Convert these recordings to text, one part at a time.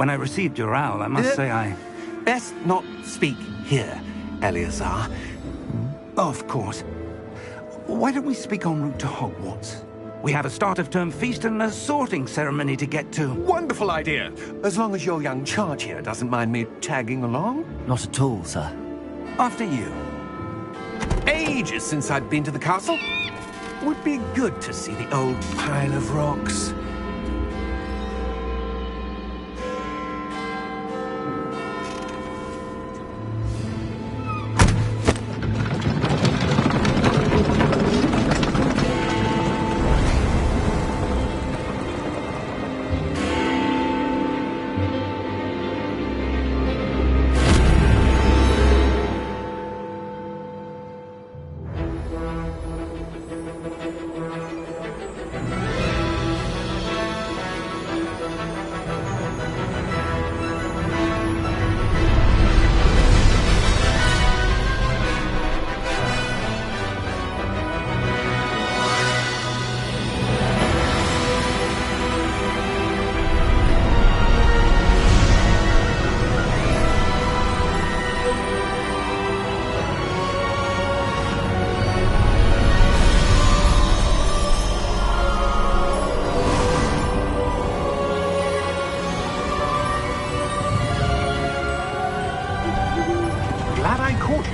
When I received your owl, I must say I... Best not speak here, Eleazar. Of course. Why don't we speak en route to Hogwarts? We have a start-of-term feast and a sorting ceremony to get to. Wonderful idea! As long as your young charge here doesn't mind me tagging along. Not at all, sir. After you. Ages since I'd been to the castle. Would be good to see the old pile of rocks.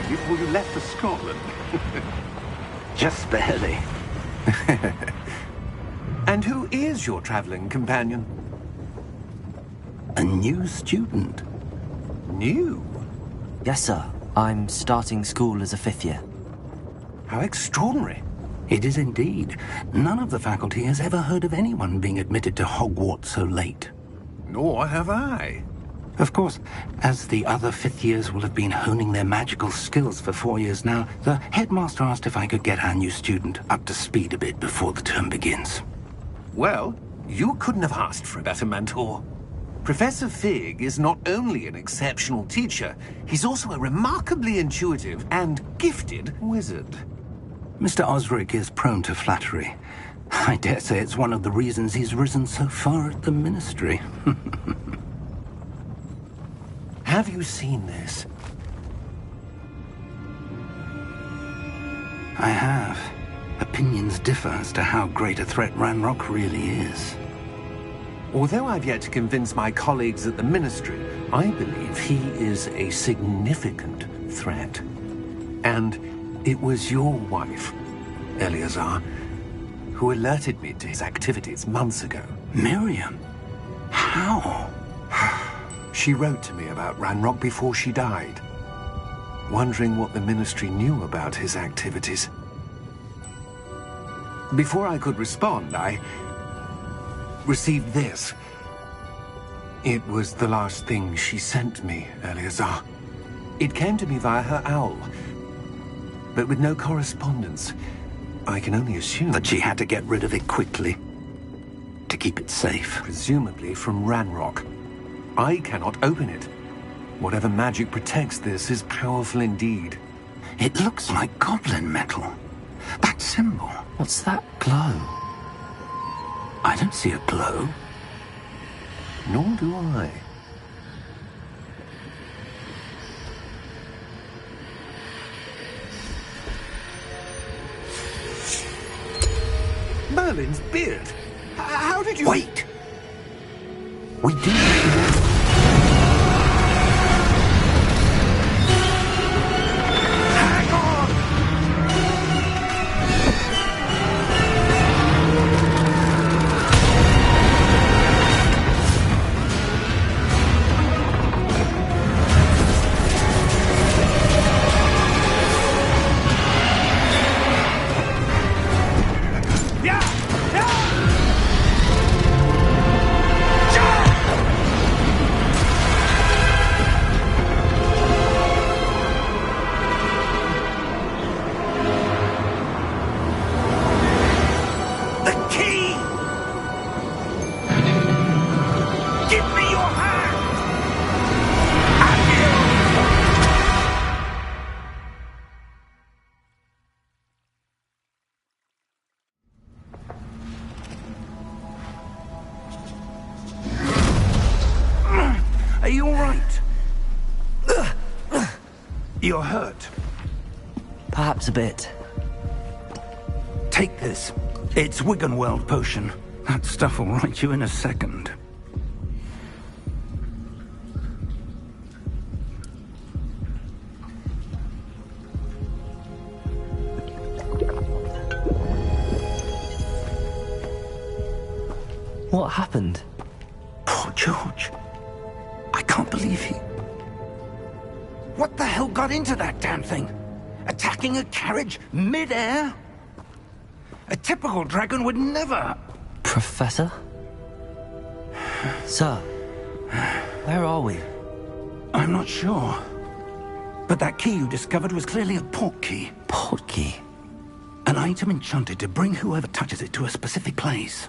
Before you left for Scotland. Just barely. And who is your traveling companion? A new student. New? Yes, sir. I'm starting school as a 5th year. How extraordinary. It is indeed. None of the faculty has ever heard of anyone being admitted to Hogwarts so late. Nor have I. Of course, as the other 5th years will have been honing their magical skills for 4 years now, the headmaster asked if I could get our new student up to speed a bit before the term begins. Well, you couldn't have asked for a better mentor. Professor Fig is not only an exceptional teacher, he's also a remarkably intuitive and gifted wizard. Mr. Osric is prone to flattery. I dare say it's one of the reasons he's risen so far at the Ministry. Have you seen this? I have. Opinions differ as to how great a threat Ranrock really is. Although I've yet to convince my colleagues at the Ministry, I believe he is a significant threat. And it was your wife, Eleazar, who alerted me to his activities months ago. Miriam? How? She wrote to me about Ranrock before she died, wondering what the Ministry knew about his activities. Before I could respond, I received this. It was the last thing she sent me, Eleazar. It came to me via her owl, but with no correspondence. I can only assume that she had to get rid of it quickly, to keep it safe. Presumably from Ranrock. I cannot open it. Whatever magic protects this is powerful indeed. It looks like goblin metal. That symbol. What's that glow? I don't see a glow. Nor do I. Merlin's beard. How did you... Wait! We do... Are you all right? You're hurt. Perhaps a bit. Take this. It's Wiggenweld potion. That stuff will right you in a second. What happened? Poor George. I can't believe he... What the hell got into that damn thing? Attacking a carriage mid-air? A typical dragon would never... Professor? Sir, where are we? I'm not sure. But that key you discovered was clearly a port key. Port key? An item enchanted to bring whoever touches it to a specific place.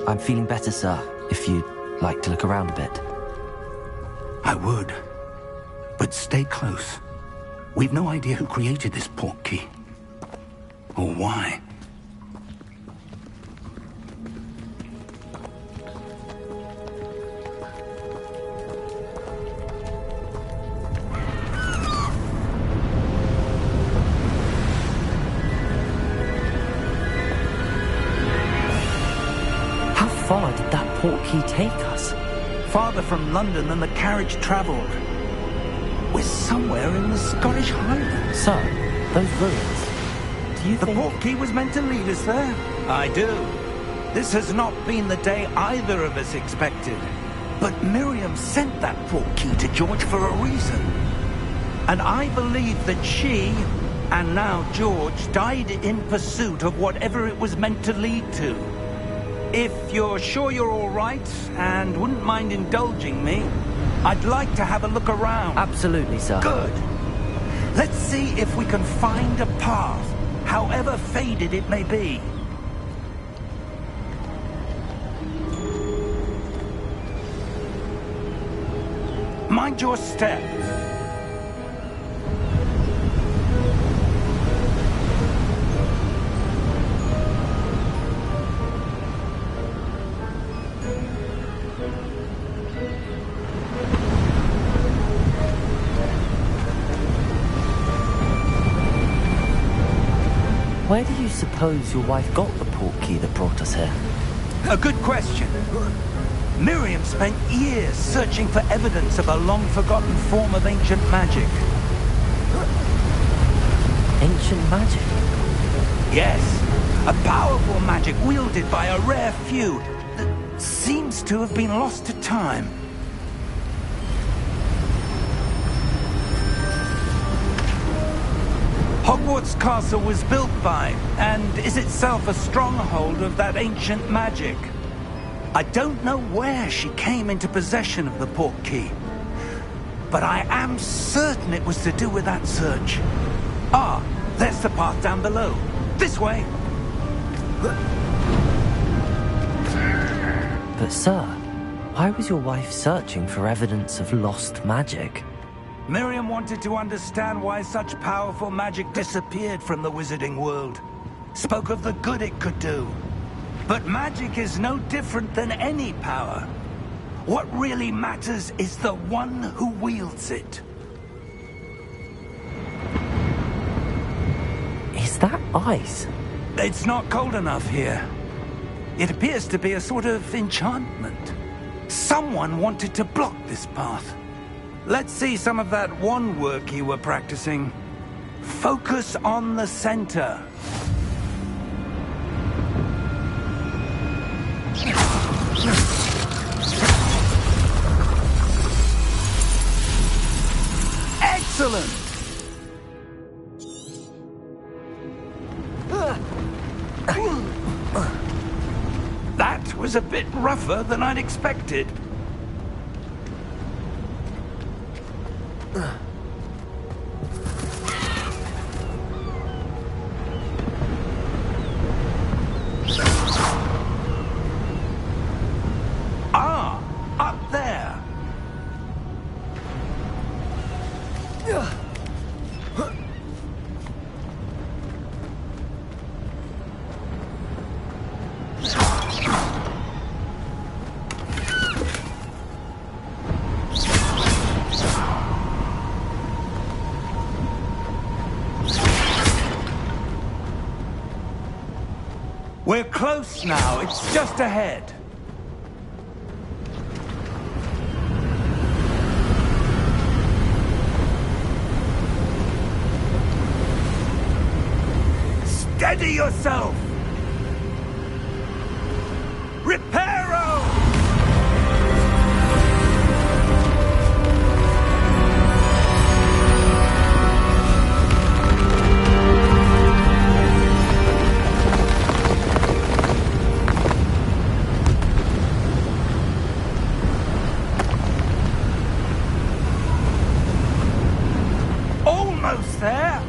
I'm feeling better, sir, if you'd like to look around a bit. I would. But stay close. We've no idea who created this port key. Or why. How far did that port key take us? Farther from London than the carriage travelled. We're somewhere in the Scottish Highlands. Sir, those ruins. Do you The think... port key was meant to lead us there? I do. This has not been the day either of us expected. But Miriam sent that port key to George for a reason. And I believe that she, and now George, died in pursuit of whatever it was meant to lead to. If you're sure you're all right, and wouldn't mind indulging me, I'd like to have a look around. Absolutely, sir. Good. Let's see if we can find a path, however faded it may be. Mind your step. Where do you suppose your wife got the port key that brought us here? A good question. Miriam spent years searching for evidence of a long-forgotten form of ancient magic. Ancient magic? Yes, a powerful magic wielded by a rare few that seems to have been lost to time. Hogwarts Castle was built by, and is itself a stronghold of that ancient magic. I don't know where she came into possession of the port key, but I am certain it was to do with that search. Ah, there's the path down below. This way. But sir, why was your wife searching for evidence of lost magic? Miriam wanted to understand why such powerful magic disappeared from the wizarding world. Spoke of the good it could do. But magic is no different than any power. What really matters is the one who wields it. Is that ice? It's not cold enough here. It appears to be a sort of enchantment. Someone wanted to block this path. Let's see some of that wand work you were practicing. Focus on the center. Excellent! That was a bit rougher than I'd expected. Ah, up there. We're close now. It's just ahead. Steady yourself! Reparo! Almost there!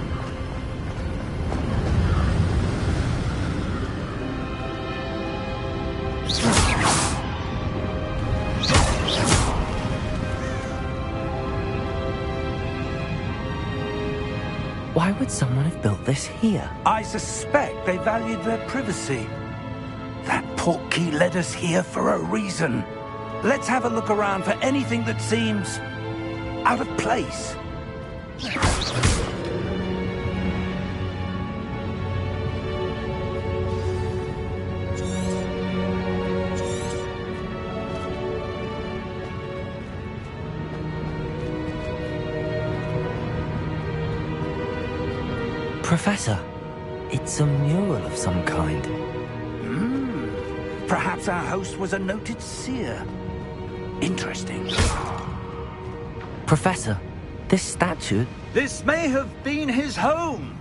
Why would someone have built this here? I suspect they valued their privacy. That portkey led us here for a reason. Let's have a look around for anything that seems out of place. Professor, it's a mural of some kind. Perhaps our host was a noted seer. Interesting. Professor, this statue... This may have been his home.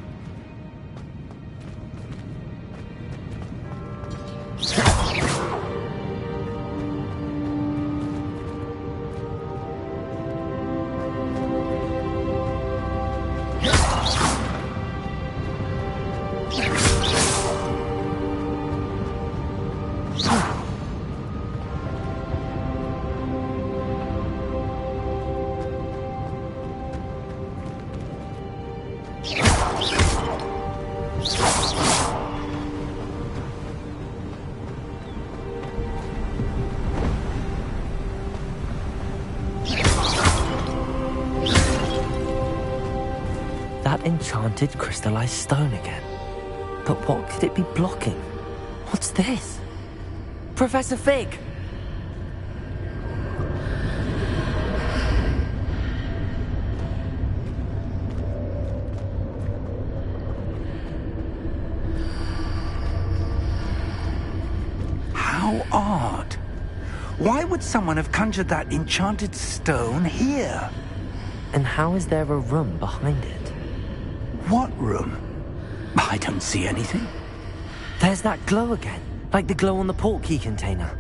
That enchanted crystallized stone again. But what could it be blocking? What's this? Professor Fig! How odd. Why would someone have conjured that enchanted stone here? And how is there a room behind it? What room? I don't see anything. There's that glow again, like the glow on the portkey container.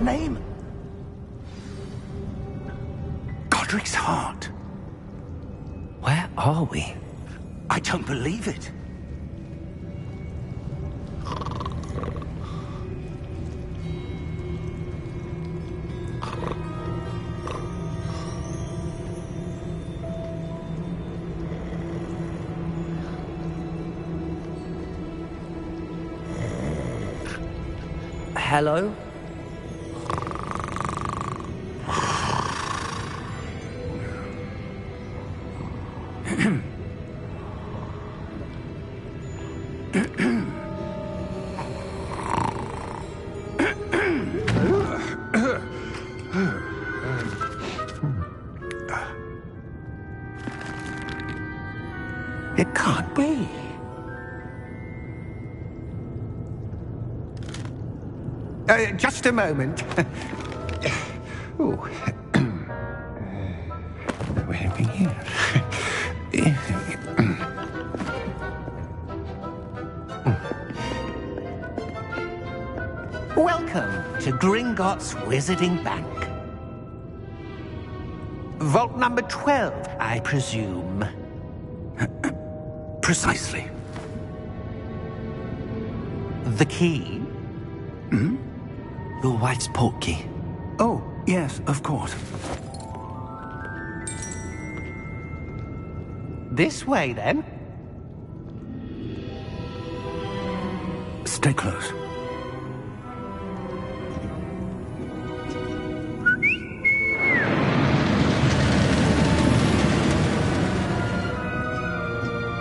Name? Godric's heart. Where are we? I don't believe it. Hello? It can't be. Just a moment. Oh. Where are we here? Welcome to Gringotts Wizarding Bank. Vault number 12, I presume. Precisely. The key? Your wife's portkey. Oh, yes, of course. This way, then. Stay close.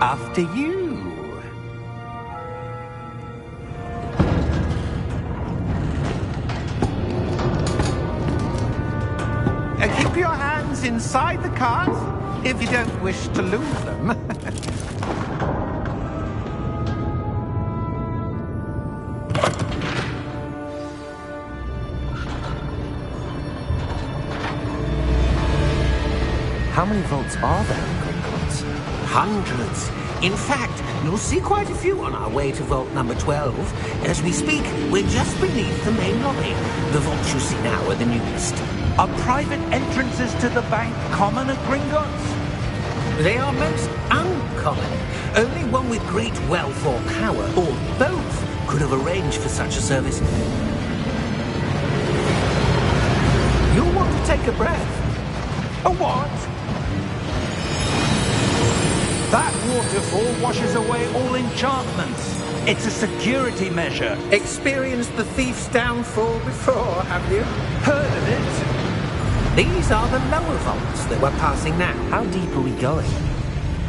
After you. Keep your hands inside the cart if you don't wish to lose them. How many vaults are there in Gringotts? Hundreds. In fact, you'll see quite a few on our way to vault number 12. As we speak, we're just beneath the main lobby. The vaults you see now are the newest. Are private entrances to the bank common at Gringotts? They are most uncommon. Only one with great wealth or power, or both, could have arranged for such a service. You'll want to take a breath. A what? That waterfall washes away all enchantments. It's a security measure. Experienced the thief's downfall before, have you? Heard of it? These are the lower vaults that we're passing now. How deep are we going?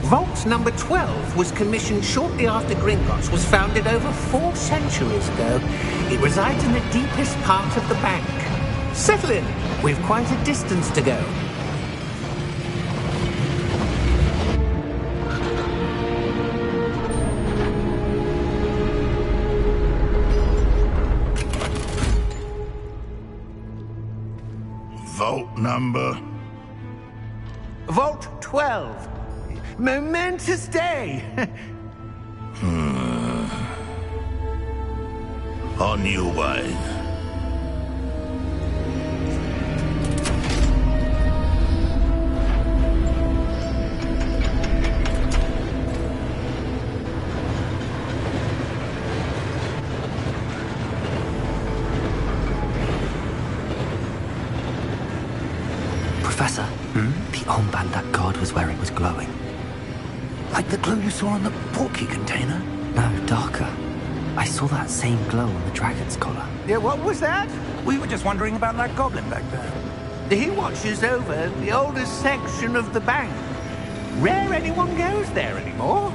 Vault number 12 was commissioned shortly after Gringotts was founded over 4 centuries ago. It resides in the deepest part of the bank. Settle in. We've quite a distance to go. Vault number? Vault 12. Momentous day. On your way. Professor, the armband that guard was wearing was glowing. Like the glow you saw on the portkey container? No, darker. I saw that same glow on the dragon's collar. Yeah, what was that? We were just wondering about that goblin back there. He watches over the oldest section of the bank. Rare anyone goes there anymore.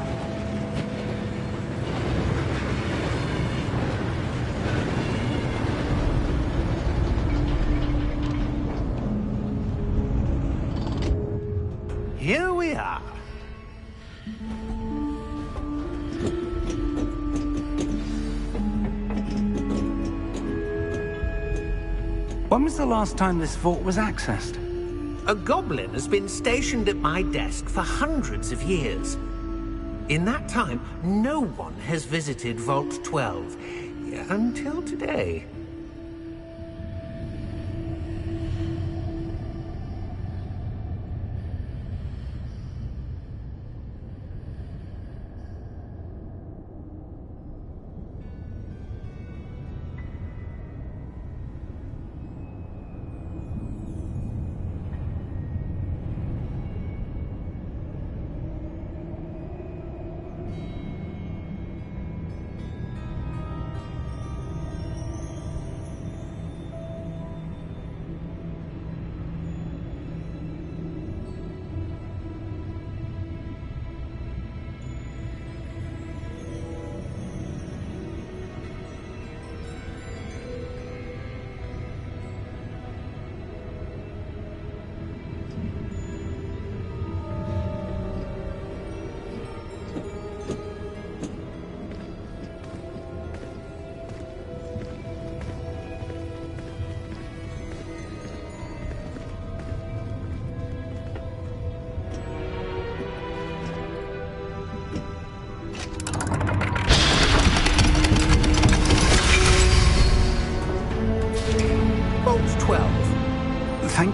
Here we are. When was the last time this vault was accessed? A goblin has been stationed at my desk for hundreds of years. In that time, no one has visited Vault 12. Until today.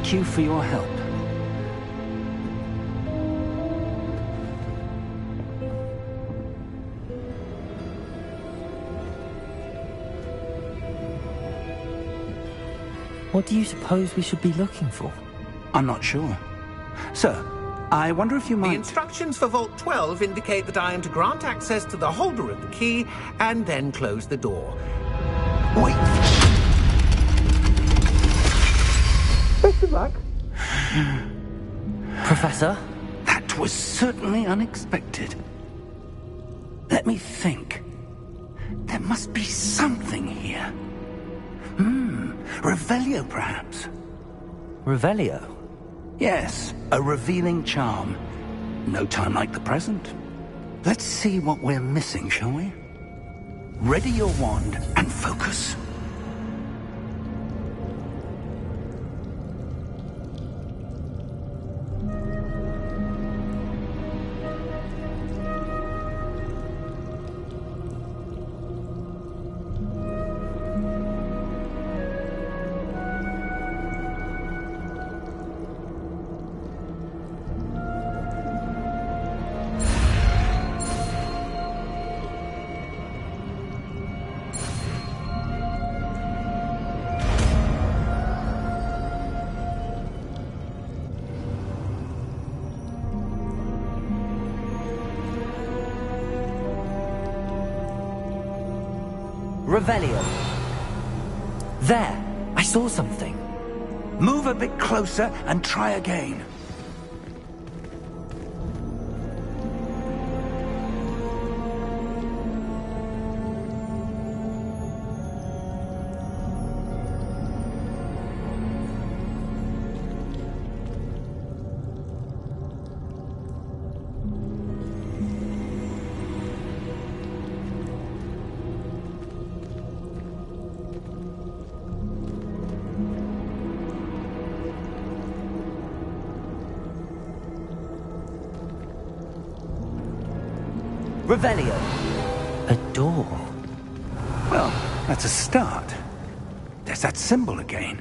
Thank you for your help. What do you suppose we should be looking for? I'm not sure. Sir, I wonder if you The might... instructions for Vault 12 indicate that I am to grant access to the holder of the key and then close the door. Wait. Best of luck. Professor? That was certainly unexpected. Let me think. There must be something here. Revelio, perhaps? Revelio? Yes, a revealing charm. No time like the present. Let's see what we're missing, shall we? Ready your wand and focus. Revelio. There! I saw something. Move a bit closer and try again. Revelio. A door. Well, that's a start. There's that symbol again.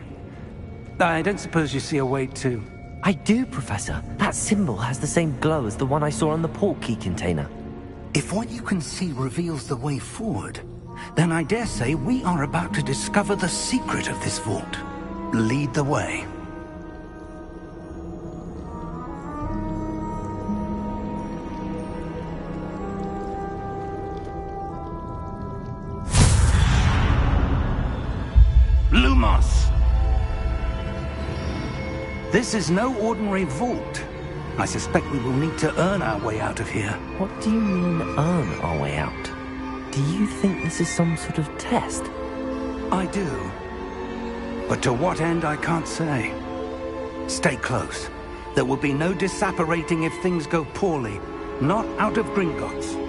I don't suppose you see a way to... I do, Professor. That symbol has the same glow as the one I saw on the port key container. If what you can see reveals the way forward, then I dare say we are about to discover the secret of this vault. Lead the way. Lumos! This is no ordinary vault. I suspect we will need to earn our way out of here. What do you mean, earn our way out? Do you think this is some sort of test? I do. But to what end, I can't say. Stay close. There will be no disapparating if things go poorly. Not out of Gringotts.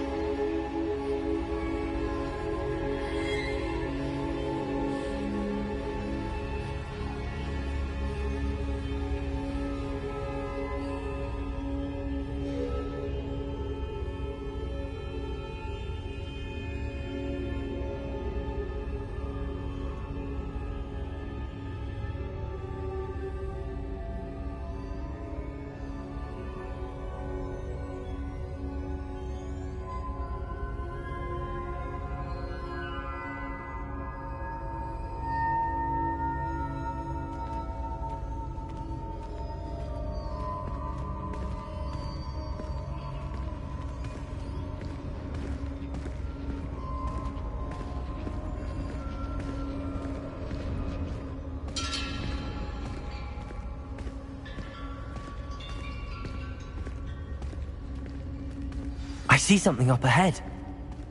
I see something up ahead.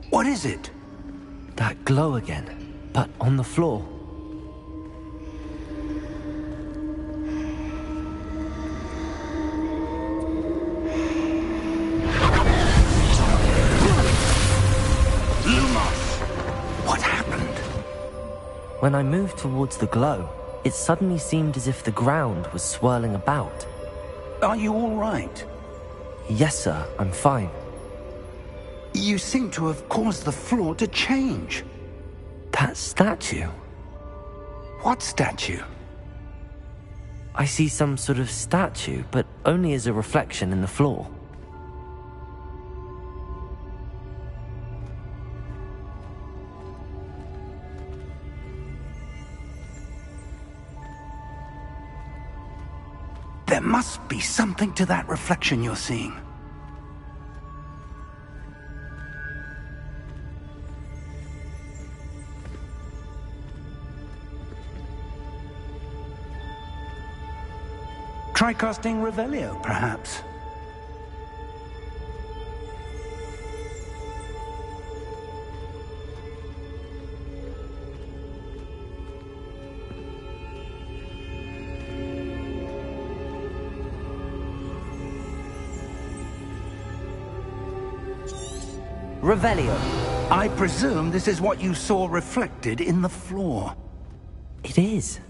What is it? That glow again, but on the floor. Lumos! What happened? When I moved towards the glow, it suddenly seemed as if the ground was swirling about. Are you all right? Yes, sir, I'm fine. You seem to have caused the floor to change. That statue? What statue? I see some sort of statue, but only as a reflection in the floor. There must be something to that reflection you're seeing. Try casting Revelio, perhaps. Revelio. I presume this is what you saw reflected in the floor. It is.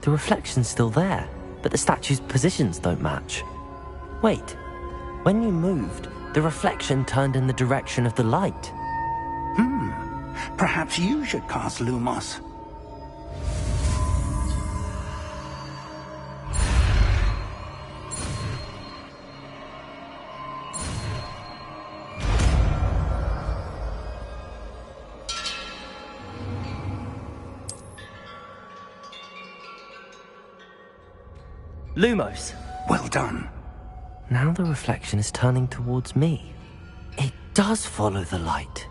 The reflection's still there, but the statue's positions don't match. Wait, when you moved, the reflection turned in the direction of the light. Perhaps you should cast Lumos. Lumos. Well done. Now the reflection is turning towards me. It does follow the light.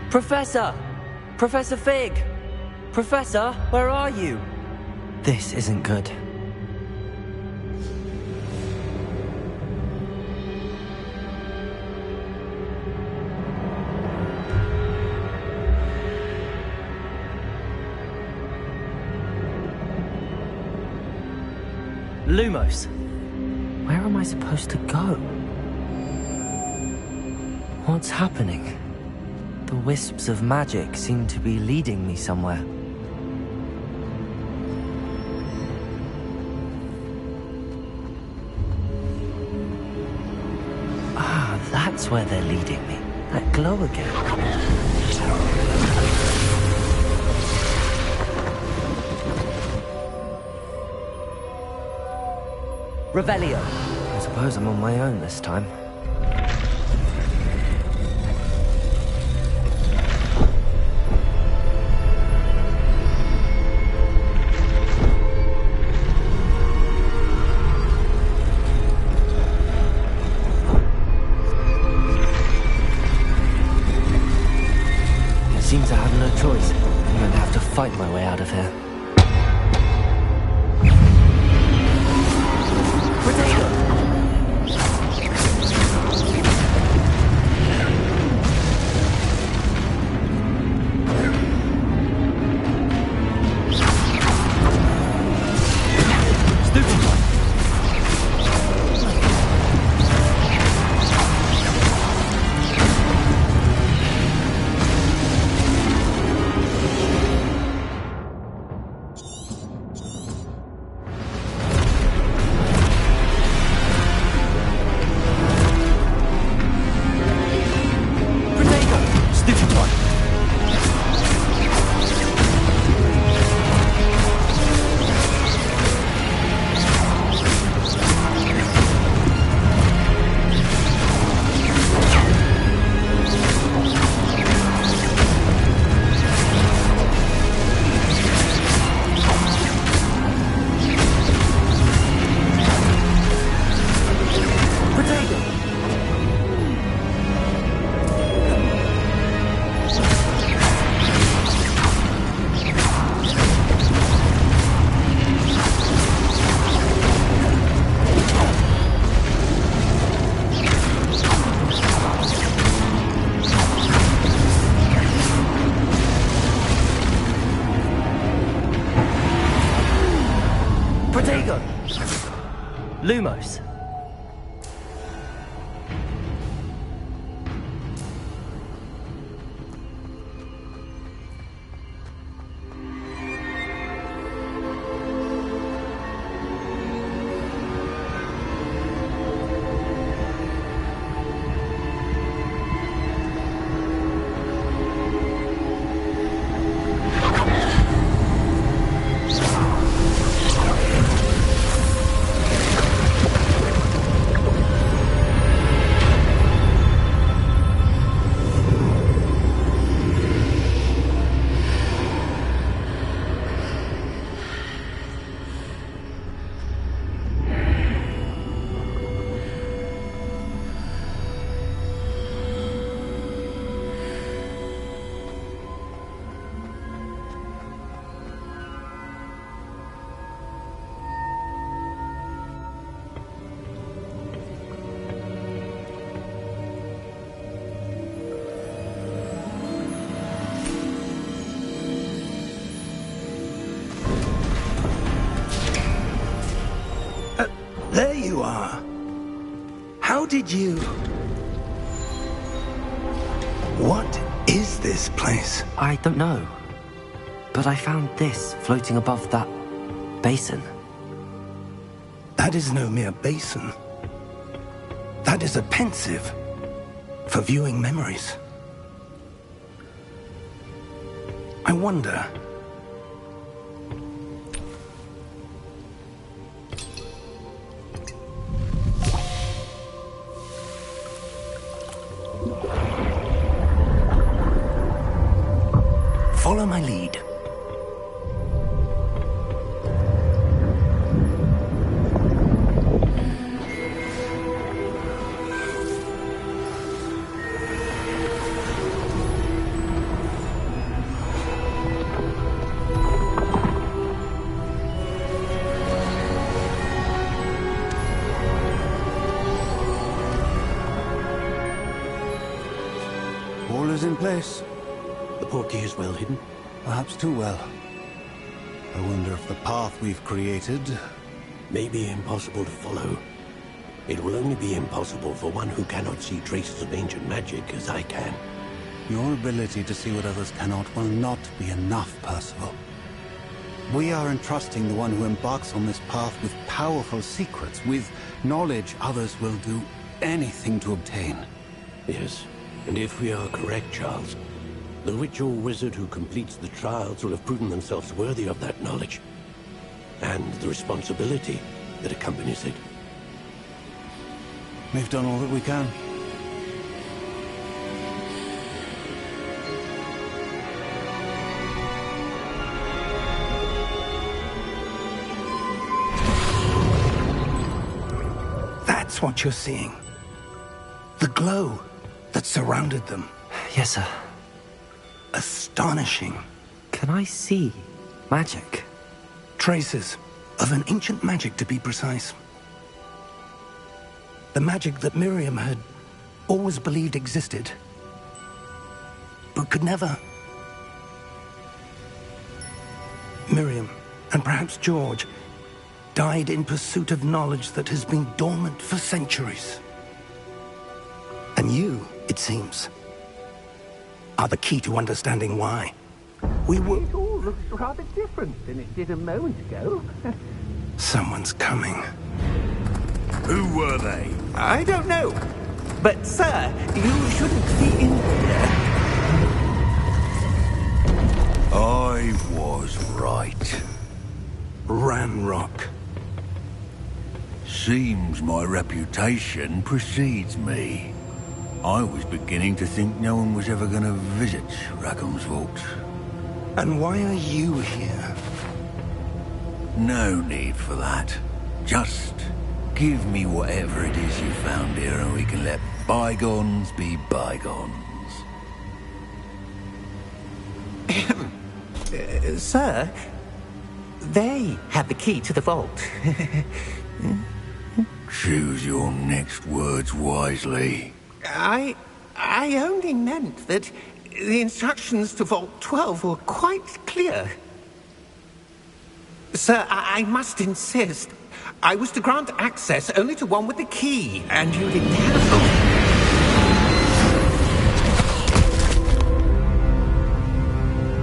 Professor! Professor Fig! Professor, where are you? This isn't good. Lumos, where am I supposed to go? What's happening? The wisps of magic seem to be leading me somewhere. Ah, that's where they're leading me. That glow again. Revelio. I suppose I'm on my own this time. Seems I have no choice. I'm going to have to fight my way out of here. Lumos. There you are. How did you... What is this place? I don't know. But I found this floating above that basin. That is no mere basin. That is a pensive for viewing memories. I wonder... Follow my lead. All is in place. The portkey is well hidden. Perhaps too well. I wonder if the path we've created... May be impossible to follow. It will only be impossible for one who cannot see traces of ancient magic as I can. Your ability to see what others cannot will not be enough, Percival. We are entrusting the one who embarks on this path with powerful secrets, with knowledge others will do anything to obtain. Yes, and if we are correct, Charles, the witch or wizard who completes the trials will have proven themselves worthy of that knowledge, and the responsibility that accompanies it. We've done all that we can. That's what you're seeing. The glow that surrounded them. Yes, sir. Astonishing. Can I see magic? Traces of an ancient magic, to be precise. The magic that Miriam had always believed existed, but could never. Miriam, and perhaps George, died in pursuit of knowledge that has been dormant for centuries. And you, it seems, are the key to understanding why. We were... It all looks rather different than it did a moment ago. Someone's coming. Who were they? I don't know. But, sir, you shouldn't be in here. I was right. Ranrock. Seems my reputation precedes me. I was beginning to think no one was ever going to visit Rackham's vault. And why are you here? No need for that. Just give me whatever it is you found here and we can let bygones be bygones. Sir, they have the key to the vault. Choose your next words wisely. I only meant that the instructions to Vault 12 were quite clear. Sir, I must insist. I was to grant access only to one with the key, and you didn't have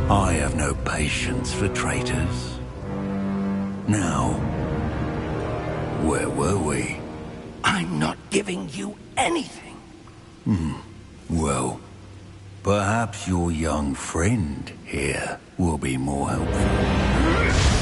I have no patience for traitors. Now, where were we? I'm not giving you anything. Well, perhaps your young friend here will be more helpful.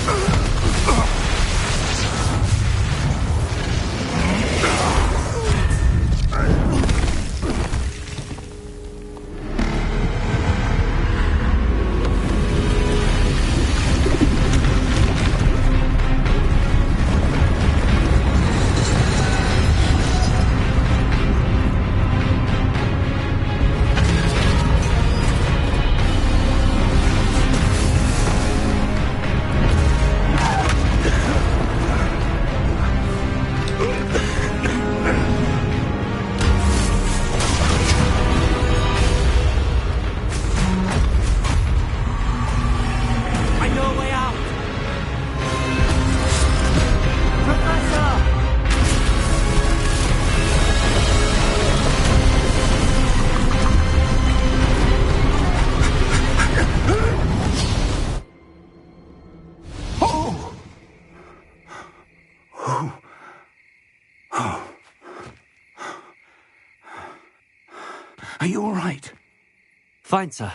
Are you all right? Fine, sir.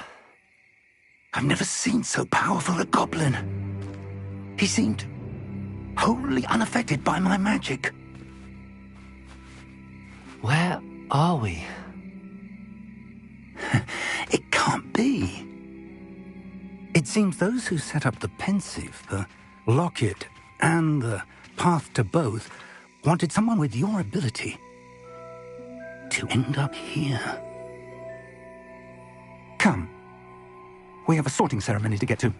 I've never seen so powerful a goblin. He seemed wholly unaffected by my magic. Where are we? It can't be. It seems those who set up the pensive, the locket, and the path to both wanted someone with your ability to end up here. Come. We have a sorting ceremony to get to.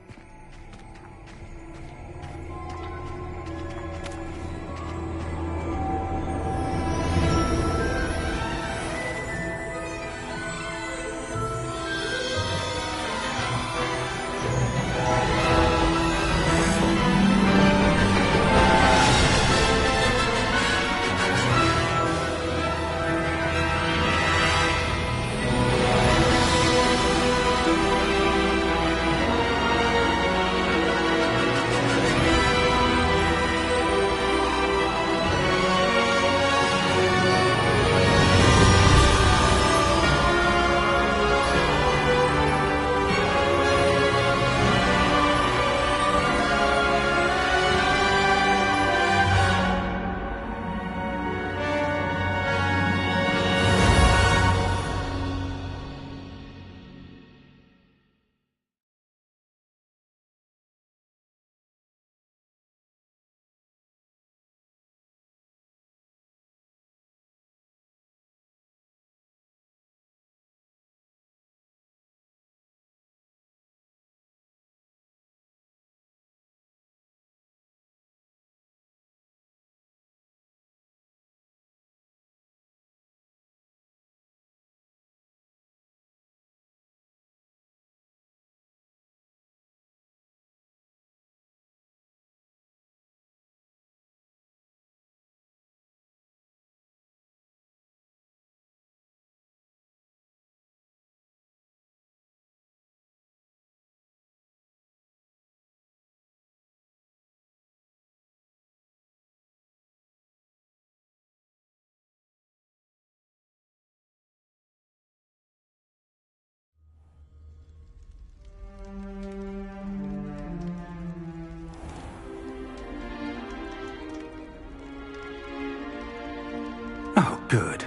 Oh, good.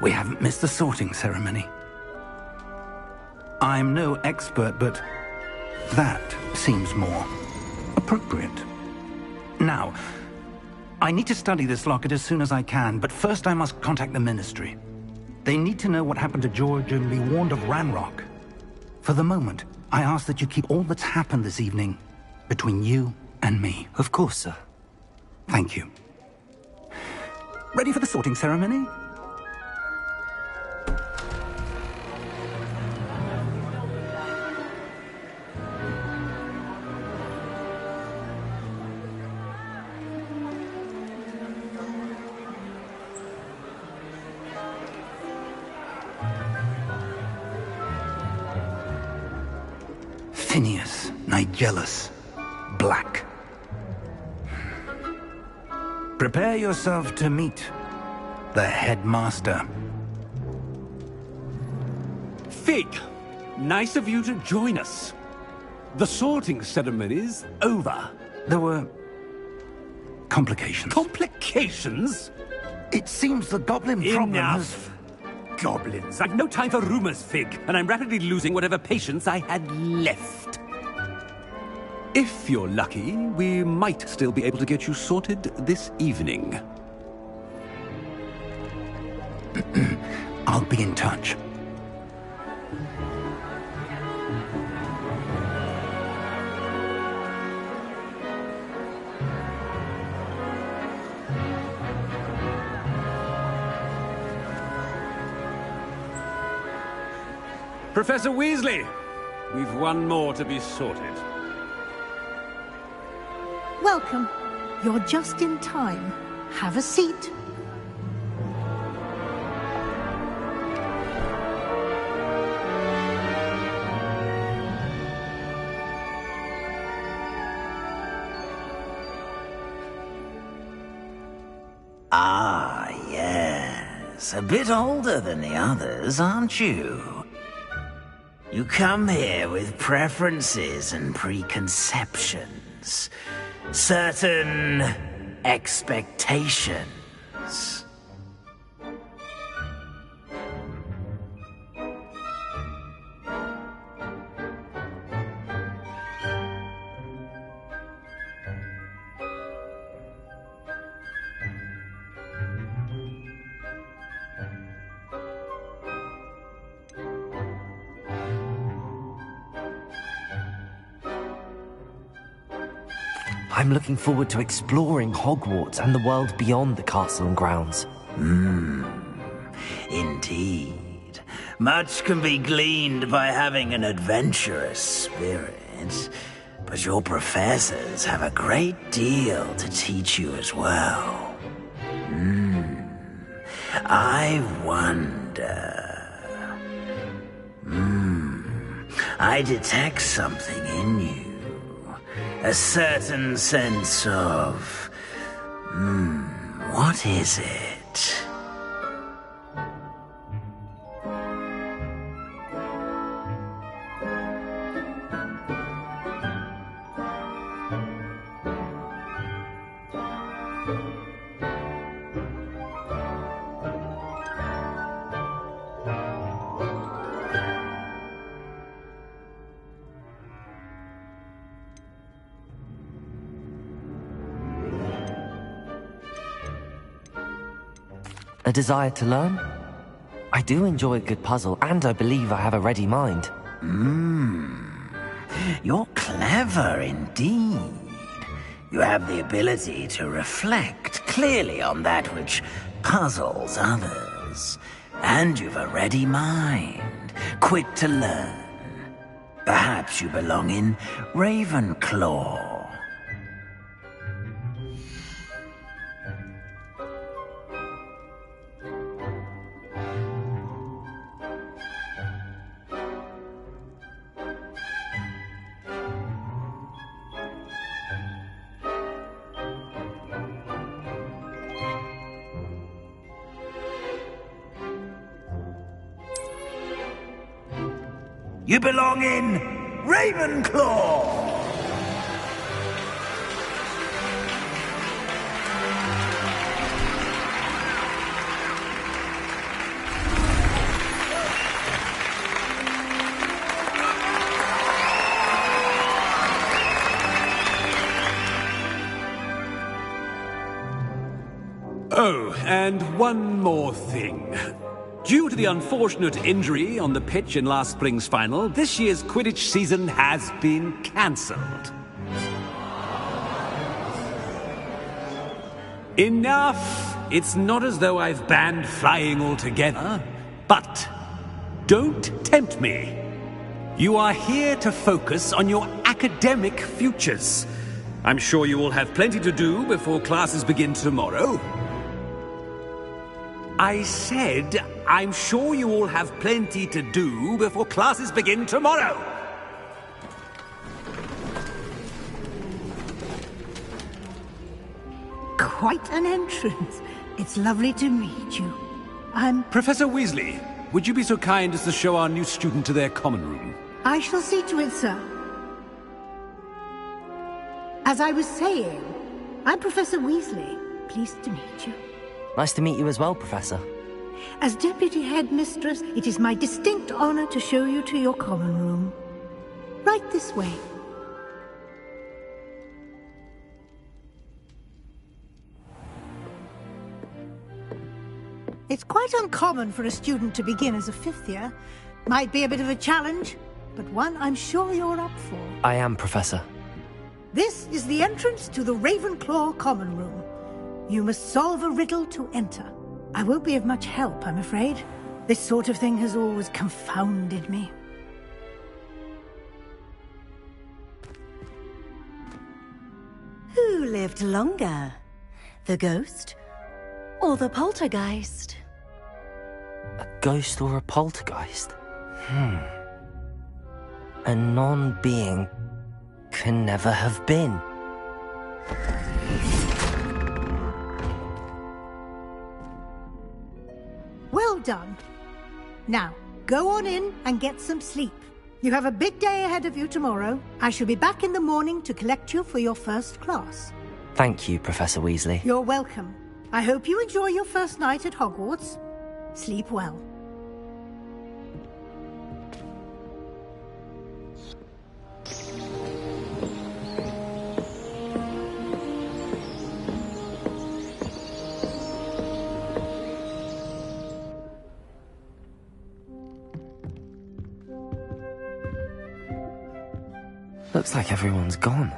We haven't missed the sorting ceremony. I'm no expert, but that seems more appropriate. Now, I need to study this locket as soon as I can, but first I must contact the Ministry. They need to know what happened to George and be warned of Ranrock. For the moment, I ask that you keep all that's happened this evening between you and me. Of course, sir. Thank you. Ready for the sorting ceremony? Tinius, Nigellus, Black. Prepare yourself to meet the headmaster. Fig, nice of you to join us. The sorting ceremony's over. There were complications. Complications? It seems the goblin problem has... Enough! Goblins. I've no time for rumors, Fig, and I'm rapidly losing whatever patience I had left. If you're lucky, we might still be able to get you sorted this evening. I'll be in touch. Professor Weasley, we've one more to be sorted. Welcome. You're just in time. Have a seat. Ah, yes. A bit older than the others, aren't you? You come here with preferences and preconceptions. Certain expectations. I'm looking forward to exploring Hogwarts and the world beyond the castle and grounds. Indeed. Much can be gleaned by having an adventurous spirit, but your professors have a great deal to teach you as well. I wonder... I detect something in you. A certain sense of... what is it? A desire to learn? I do enjoy a good puzzle, and I believe I have a ready mind. You're clever indeed. You have the ability to reflect clearly on that which puzzles others. And you've a ready mind, quick to learn. Perhaps you belong in Ravenclaw. You belong in Ravenclaw! Oh, and one more thing. Due to the unfortunate injury on the pitch in last spring's final, this year's Quidditch season has been cancelled. Enough! It's not as though I've banned flying altogether, but don't tempt me. You are here to focus on your academic futures. I'm sure you will have plenty to do before classes begin tomorrow. I said, I'm sure you all have plenty to do before classes begin tomorrow. quite an entrance. It's lovely to meet you. Professor Weasley, would you be so kind as to show our new student to their common room? I shall see to it, sir. As I was saying, I'm Professor Weasley. Pleased to meet you. Nice to meet you as well, Professor. As Deputy Headmistress, it is my distinct honor to show you to your common room. Right this way. It's quite uncommon for a student to begin as a fifth year. Might be a bit of a challenge, but one I'm sure you're up for. I am, Professor. This is the entrance to the Ravenclaw common room. You must solve a riddle to enter. I won't be of much help, I'm afraid. This sort of thing has always confounded me. Who lived longer? The ghost or the poltergeist? A ghost or a poltergeist? A non-being can never have been. Well done. Now, go on in and get some sleep. You have a big day ahead of you tomorrow. I shall be back in the morning to collect you for your first class. Thank you, Professor Weasley. You're welcome. I hope you enjoy your first night at Hogwarts. Sleep well. Looks like everyone's gone.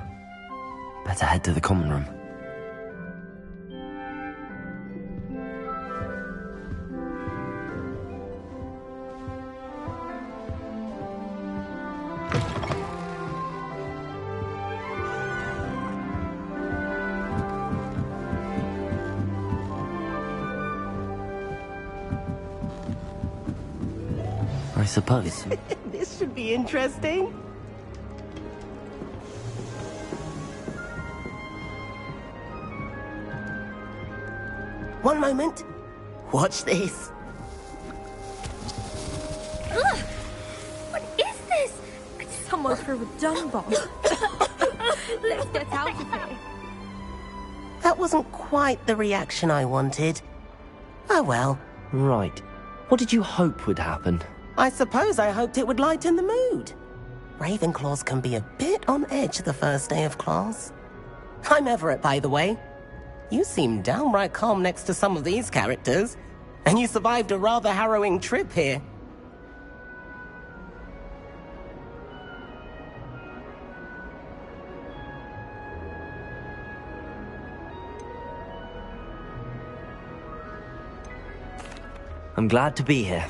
Better head to the common room. I suppose. This should be interesting. One moment. Watch this. Ugh! What is this? Someone threw a dung bomb. Let's get out of here. That wasn't quite the reaction I wanted. Oh well. Right. What did you hope would happen? I suppose I hoped it would lighten the mood. Ravenclaws can be a bit on edge the first day of class. I'm Everett, by the way. You seem downright calm next to some of these characters, and you survived a rather harrowing trip here. I'm glad to be here.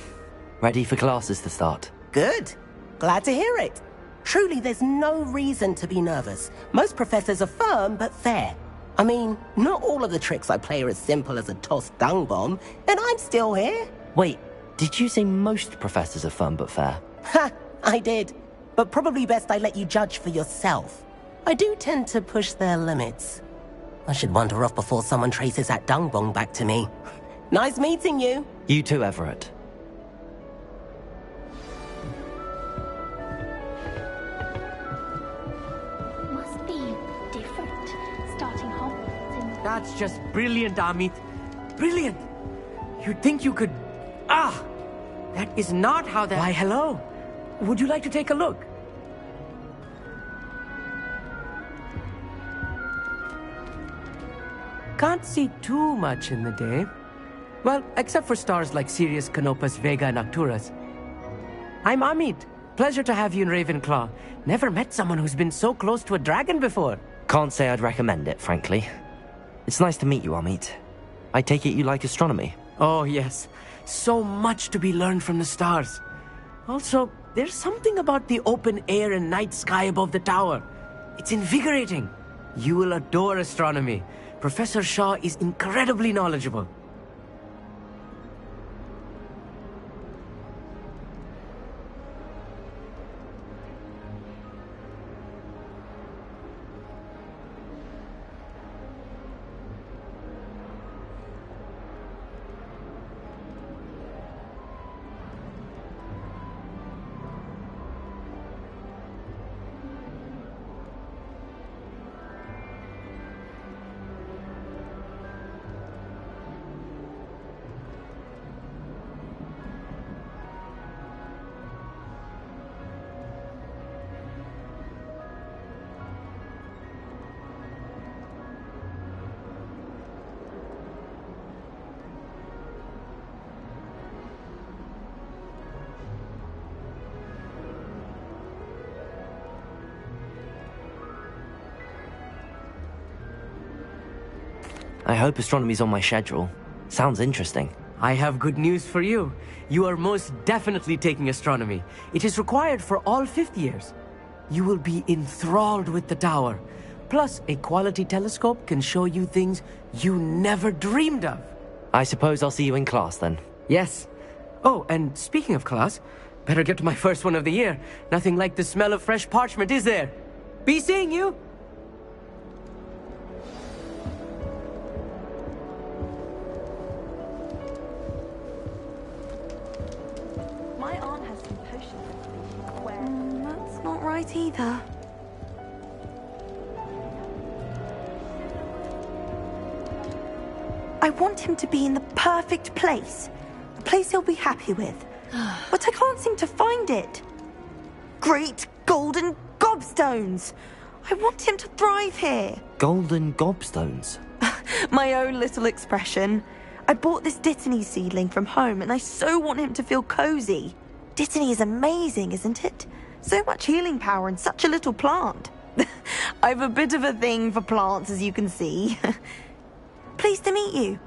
Ready for classes to start. Good. Glad to hear it. Truly, there's no reason to be nervous. Most professors are firm but fair. I mean, not all of the tricks I play are as simple as a tossed dung bomb, and I'm still here. Wait, did you say most professors are fun but fair? Ha! I did. But probably best I let you judge for yourself. I do tend to push their limits. I should wander off before someone traces that dung bomb back to me. Nice meeting you. You too, Everett. Must be different, starting Hogwarts in... That's just brilliant, Amit. Brilliant! You'd think you could... Ah! That is not how that... Why, hello. Would you like to take a look? Can't see too much in the day. Well, except for stars like Sirius, Canopus, Vega, and Arcturus. I'm Amit. Pleasure to have you in Ravenclaw. Never met someone who's been so close to a dragon before. Can't say I'd recommend it, frankly. It's nice to meet you, Amit. I take it you like astronomy? Oh, yes. So much to be learned from the stars. Also, there's something about the open air and night sky above the tower. It's invigorating. You will adore astronomy. Professor Shaw is incredibly knowledgeable. I hope astronomy's on my schedule. Sounds interesting. I have good news for you. You are most definitely taking astronomy. It is required for all fifth years. You will be enthralled with the tower. Plus, a quality telescope can show you things you never dreamed of. I suppose I'll see you in class then. Yes. Oh, and speaking of class, better get to my first one of the year. Nothing like the smell of fresh parchment, is there? Be seeing you! My aunt has some potions where... that's not right either. I want him to be in the perfect place. A place he'll be happy with. But I can't seem to find it. Great golden gobstones! I want him to thrive here. Golden gobstones? My own little expression. I bought this Dittany seedling from home and I so want him to feel cozy. Dittany is amazing, isn't it? So much healing power in such a little plant. I've a bit of a thing for plants, as you can see. Pleased to meet you.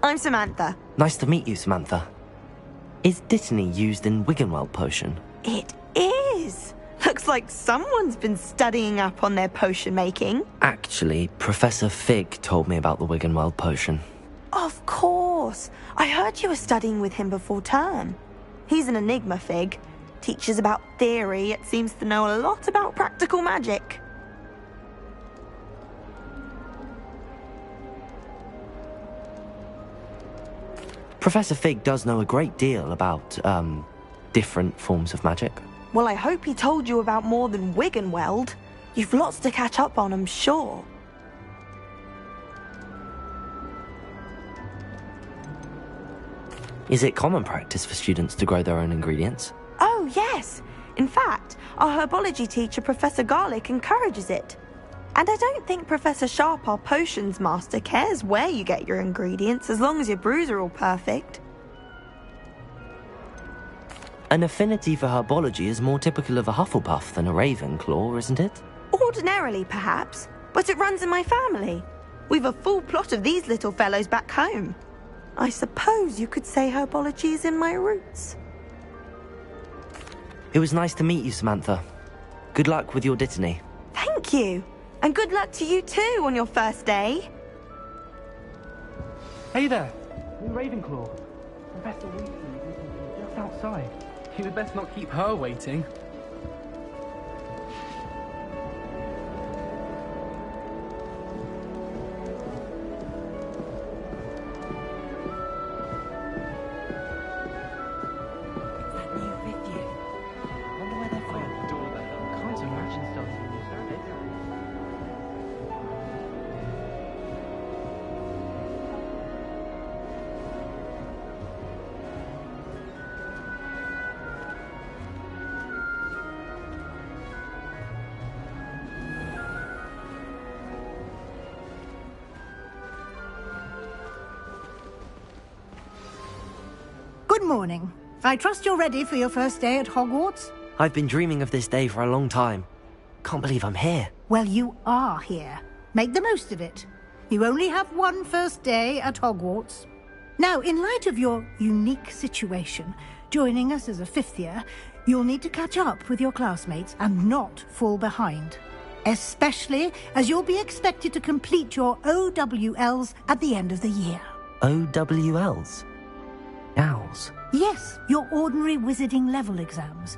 I'm Samantha. Nice to meet you, Samantha. Is Dittany used in Wiggenweld potion? It is. Looks like someone's been studying up on their potion making. Actually, Professor Fig told me about the Wiggenweld potion. Of course. I heard you were studying with him before term. He's an enigma, Fig. Teaches about theory, yet seems to know a lot about practical magic. Professor Fig does know a great deal about, different forms of magic. Well, I hope he told you about more than Wiggenweld. You've lots to catch up on, I'm sure. Is it common practice for students to grow their own ingredients? Oh, yes. In fact, our herbology teacher, Professor Garlick, encourages it. And I don't think Professor Sharp, our potions master, cares where you get your ingredients, as long as your brews are all perfect. An affinity for herbology is more typical of a Hufflepuff than a Ravenclaw, isn't it? Ordinarily, perhaps, but it runs in my family. We've a full plot of these little fellows back home. I suppose you could say herbology is in my roots. It was nice to meet you, Samantha. Good luck with your Dittany. Thank you. And good luck to you too on your first day. Hey there, new Ravenclaw. Professor Weasley is just outside. You had best not keep her waiting. Good morning. I trust you're ready for your first day at Hogwarts? I've been dreaming of this day for a long time. Can't believe I'm here. Well, you are here. Make the most of it. You only have one first day at Hogwarts. Now, in light of your unique situation, joining us as a fifth year, you'll need to catch up with your classmates and not fall behind. Especially as you'll be expected to complete your OWLs at the end of the year. OWLs? Owls? Yes, your ordinary wizarding level exams.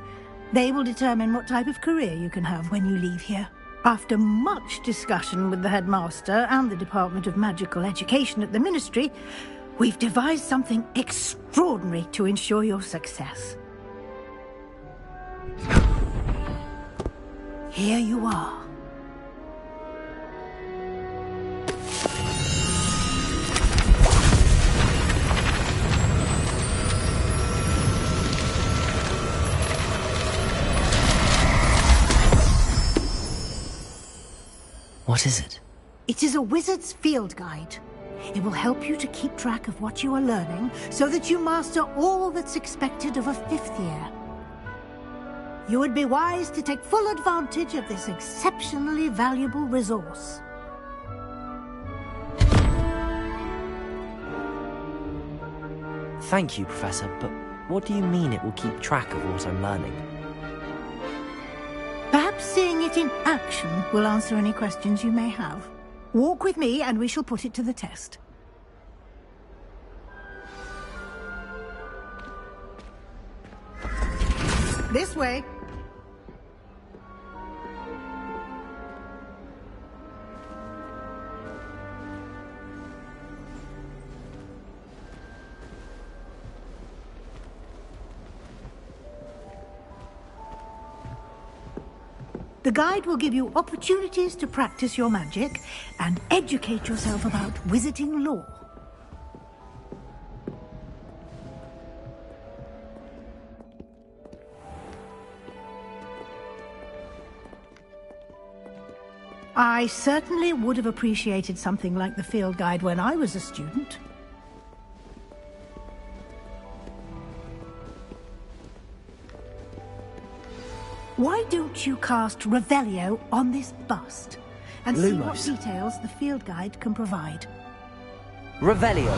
They will determine what type of career you can have when you leave here. After much discussion with the headmaster and the Department of Magical Education at the Ministry, we've devised something extraordinary to ensure your success. Here you are. What is it? It is a wizard's field guide. It will help you to keep track of what you are learning so that you master all that's expected of a fifth year. You would be wise to take full advantage of this exceptionally valuable resource. Thank you, Professor, but what do you mean it will keep track of what I'm learning? Perhaps seeing it in action will answer any questions you may have. Walk with me and we shall put it to the test. This way. The guide will give you opportunities to practice your magic and educate yourself about wizarding lore. I certainly would have appreciated something like the field guide when I was a student. Why don't you cast Revelio on this bust and see what Lumos. details the field guide can provide? Revelio.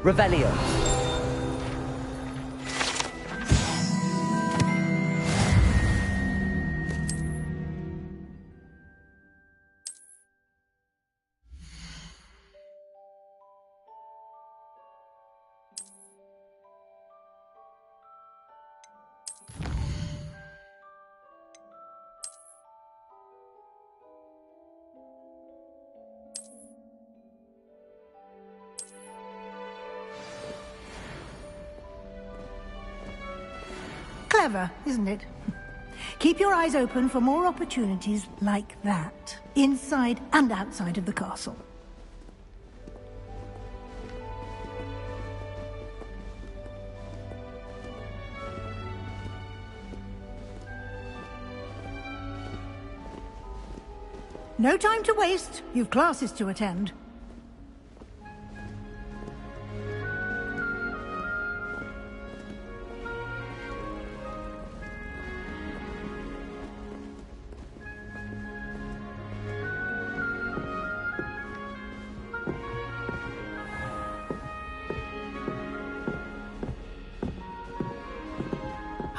Revelio. Clever, isn't it? Keep your eyes open for more opportunities like that, inside and outside of the castle. No time to waste. You've classes to attend.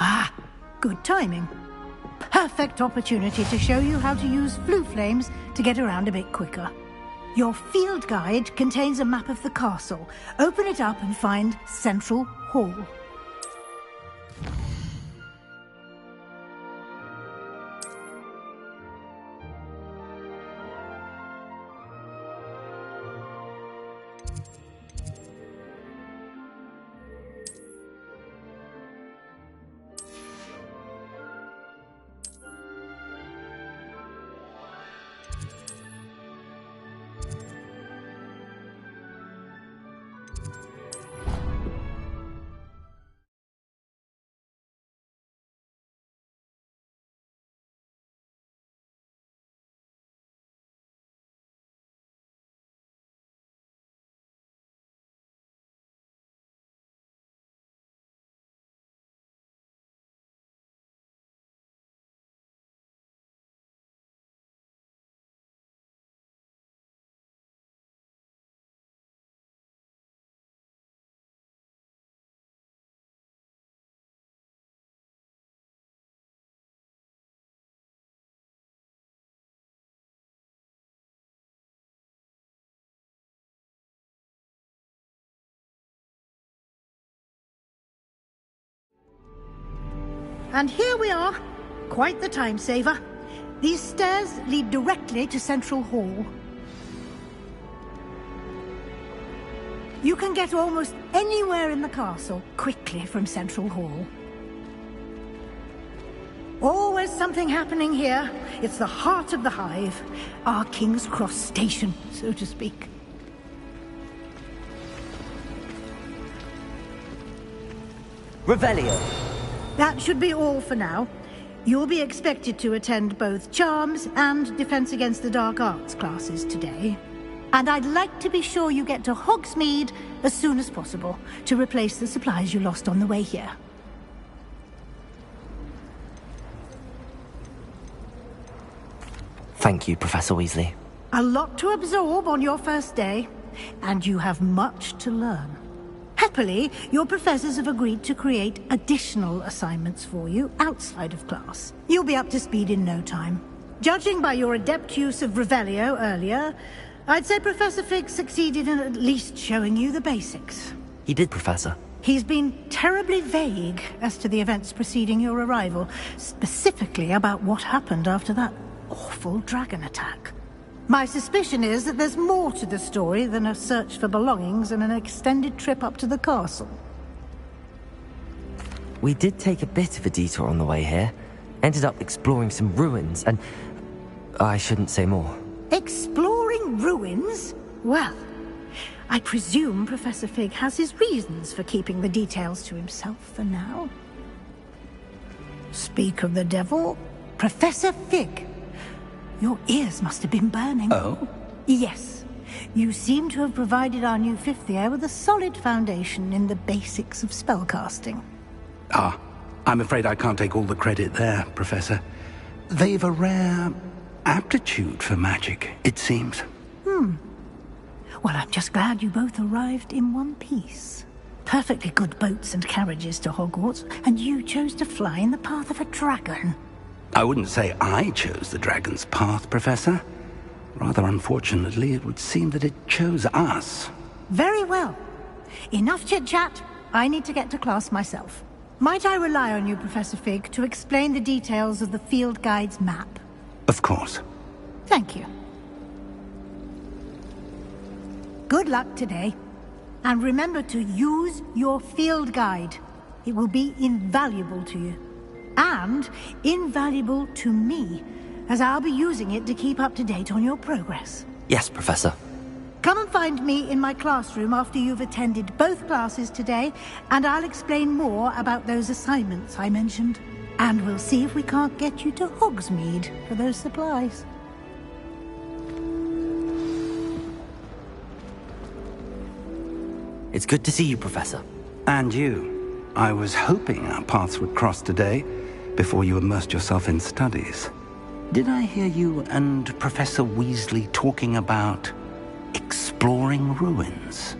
Ah, good timing. Perfect opportunity to show you how to use blue flames to get around a bit quicker. Your field guide contains a map of the castle. Open it up and find Central Hall. and here we are. Quite the time saver. These stairs lead directly to Central Hall. You can get almost anywhere in the castle quickly from Central Hall. Always something happening here. It's the heart of the Hive. Our King's Cross station, so to speak. Revelio. That should be all for now. You'll be expected to attend both Charms and Defense Against the Dark Arts classes today. And I'd like to be sure you get to Hogsmeade as soon as possible to replace the supplies you lost on the way here. Thank you, Professor Weasley. A lot to absorb on your first day, and you have much to learn. Happily, your professors have agreed to create additional assignments for you outside of class. You'll be up to speed in no time. Judging by your adept use of Revelio earlier, I'd say Professor Fig succeeded in at least showing you the basics. He did, Professor. He's been terribly vague as to the events preceding your arrival, specifically about what happened after that awful dragon attack. My suspicion is that there's more to the story than a search for belongings and an extended trip up to the castle. We did take a bit of a detour on the way here. Ended up exploring some ruins and... I shouldn't say more. Exploring ruins? Well, I presume Professor Fig has his reasons for keeping the details to himself for now. Speak of the devil, Professor Fig. Your ears must have been burning. Oh? Yes. You seem to have provided our new fifth year with a solid foundation in the basics of spellcasting. Ah, I'm afraid I can't take all the credit there, Professor. They've a rare aptitude for magic, it seems. Well, I'm just glad you both arrived in one piece. Perfectly good boats and carriages to Hogwarts, and you chose to fly in the path of a dragon. I wouldn't say I chose the dragon's path, Professor. Rather unfortunately, it would seem that it chose us. Very well. Enough chit-chat. I need to get to class myself. Might I rely on you, Professor Fig, to explain the details of the field guide's map? Of course. Thank you. Good luck today. And remember to use your field guide. It will be invaluable to you. And invaluable to me, as I'll be using it to keep up to date on your progress. Yes, Professor. Come and find me in my classroom after you've attended both classes today, and I'll explain more about those assignments I mentioned. And we'll see if we can't get you to Hogsmeade for those supplies. It's good to see you, Professor. And you. I was hoping our paths would cross today, before you immersed yourself in studies. Did I hear you and Professor Weasley talking about exploring ruins?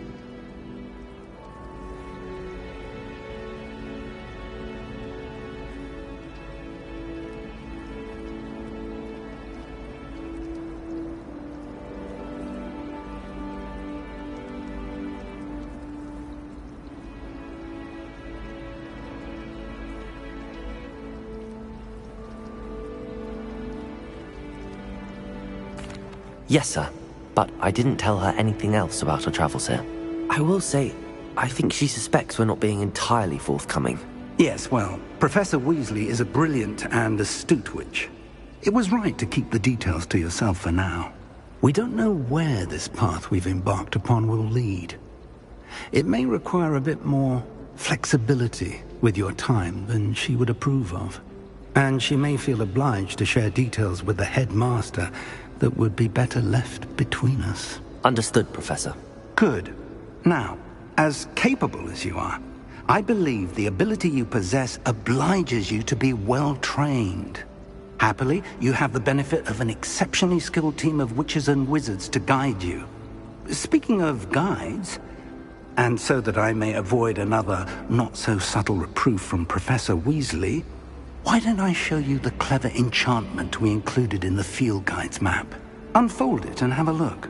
Yes, sir. But I didn't tell her anything else about our travels here. I will say, I think she suspects we're not being entirely forthcoming. Yes, well, Professor Weasley is a brilliant and astute witch. It was right to keep the details to yourself for now. We don't know where this path we've embarked upon will lead. It may require a bit more flexibility with your time than she would approve of. And she may feel obliged to share details with the headmaster that would be better left between us. Understood, Professor. Good. Now, as capable as you are, I believe the ability you possess obliges you to be well trained. Happily, you have the benefit of an exceptionally skilled team of witches and wizards to guide you. Speaking of guides, and so that I may avoid another not-so-subtle reproof from Professor Weasley, why don't I show you the clever enchantment we included in the field guide's map? Unfold it and have a look.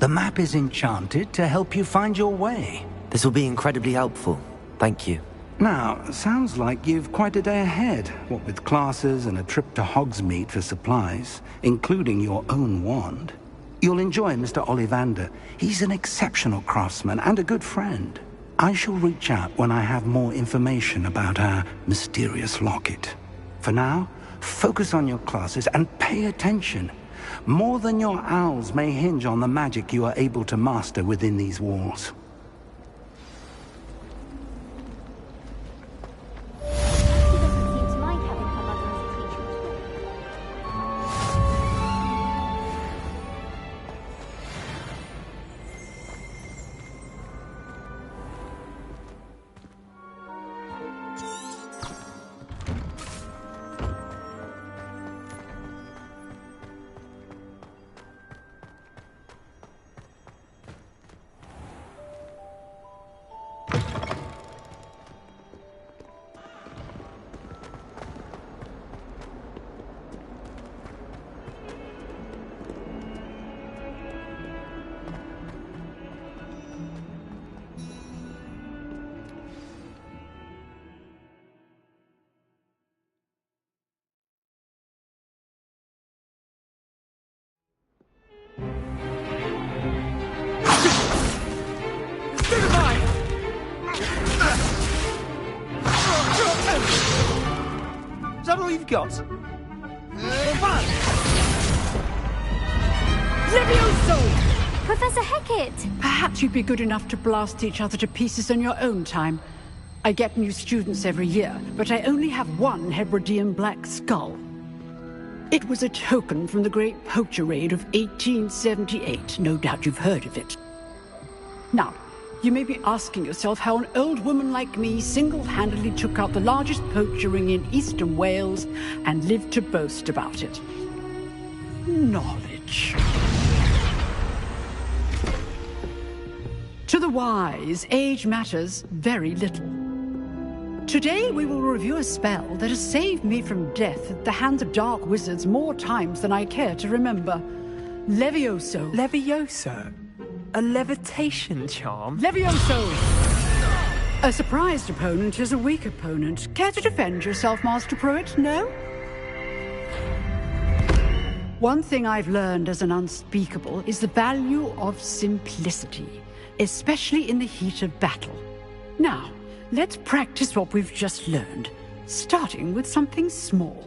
The map is enchanted to help you find your way. This will be incredibly helpful. Thank you. Now, sounds like you've quite a day ahead, what with classes and a trip to Hogsmeade for supplies, including your own wand. You'll enjoy Mr. Ollivander. He's an exceptional craftsman and a good friend. I shall reach out when I have more information about our mysterious locket. For now, focus on your classes and pay attention. More than your owls may hinge on the magic you are able to master within these walls. Is that all you've got? Levioso! Professor Hecat! Perhaps you'd be good enough to blast each other to pieces on your own time. I get new students every year, but I only have one Hebridean black skull. It was a token from the Great Poacher Raid of 1878. No doubt you've heard of it. Now, you may be asking yourself how an old woman like me single-handedly took out the largest poacher ring in eastern Wales and lived to boast about it. Knowledge. To the wise, age matters very little. Today we will review a spell that has saved me from death at the hands of dark wizards more times than I care to remember. Levioso. Levioso? A levitation charm? Levioso! A surprised opponent is a weak opponent. Care to defend yourself, Master Pruitt? No? One thing I've learned as an unspeakable is the value of simplicity, especially in the heat of battle. Now, let's practice what we've just learned, starting with something small.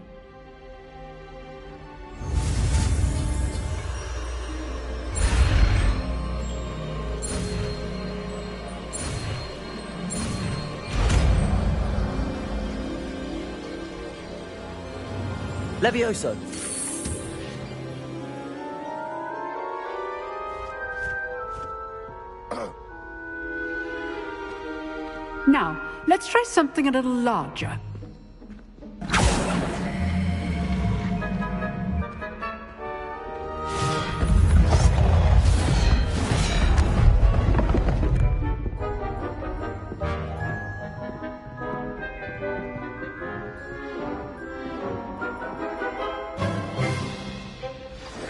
Levioso. Now, let's try something a little larger.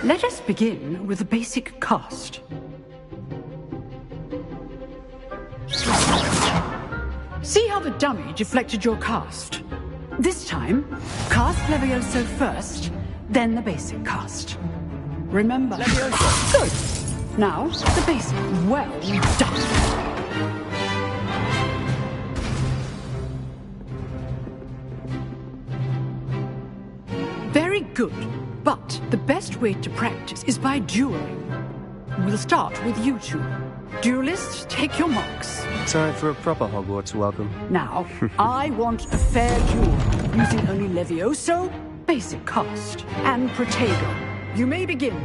Let us begin with a basic cast. See how the dummy deflected your cast? This time, cast Levioso first, then the basic cast. Remember. Levioso. Good. Now, the basic. Well done. Very good. But the best way to practice is by dueling. We'll start with you two. Duelists, take your marks. Time for a proper Hogwarts welcome. Now, I want a fair duel, using only Levioso, basic cast, and Protego. You may begin.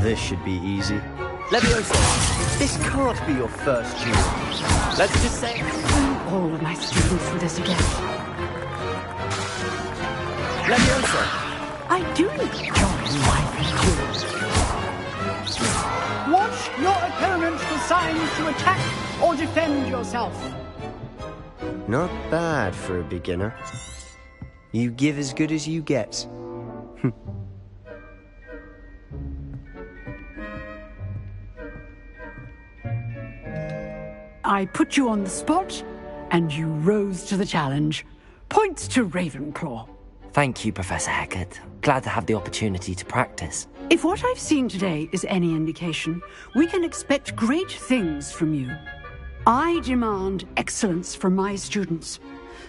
This should be easy. Levioso, this can't be your first duel. Let's just say... All of my students for this again. Levioso. I do enjoy lively duels. Watch your opponent for signs to attack or defend yourself. Not bad for a beginner. You give as good as you get. I put you on the spot, and you rose to the challenge. Points to Ravenclaw. Thank you, Professor Hecat. Glad to have the opportunity to practice. If what I've seen today is any indication, we can expect great things from you. I demand excellence from my students.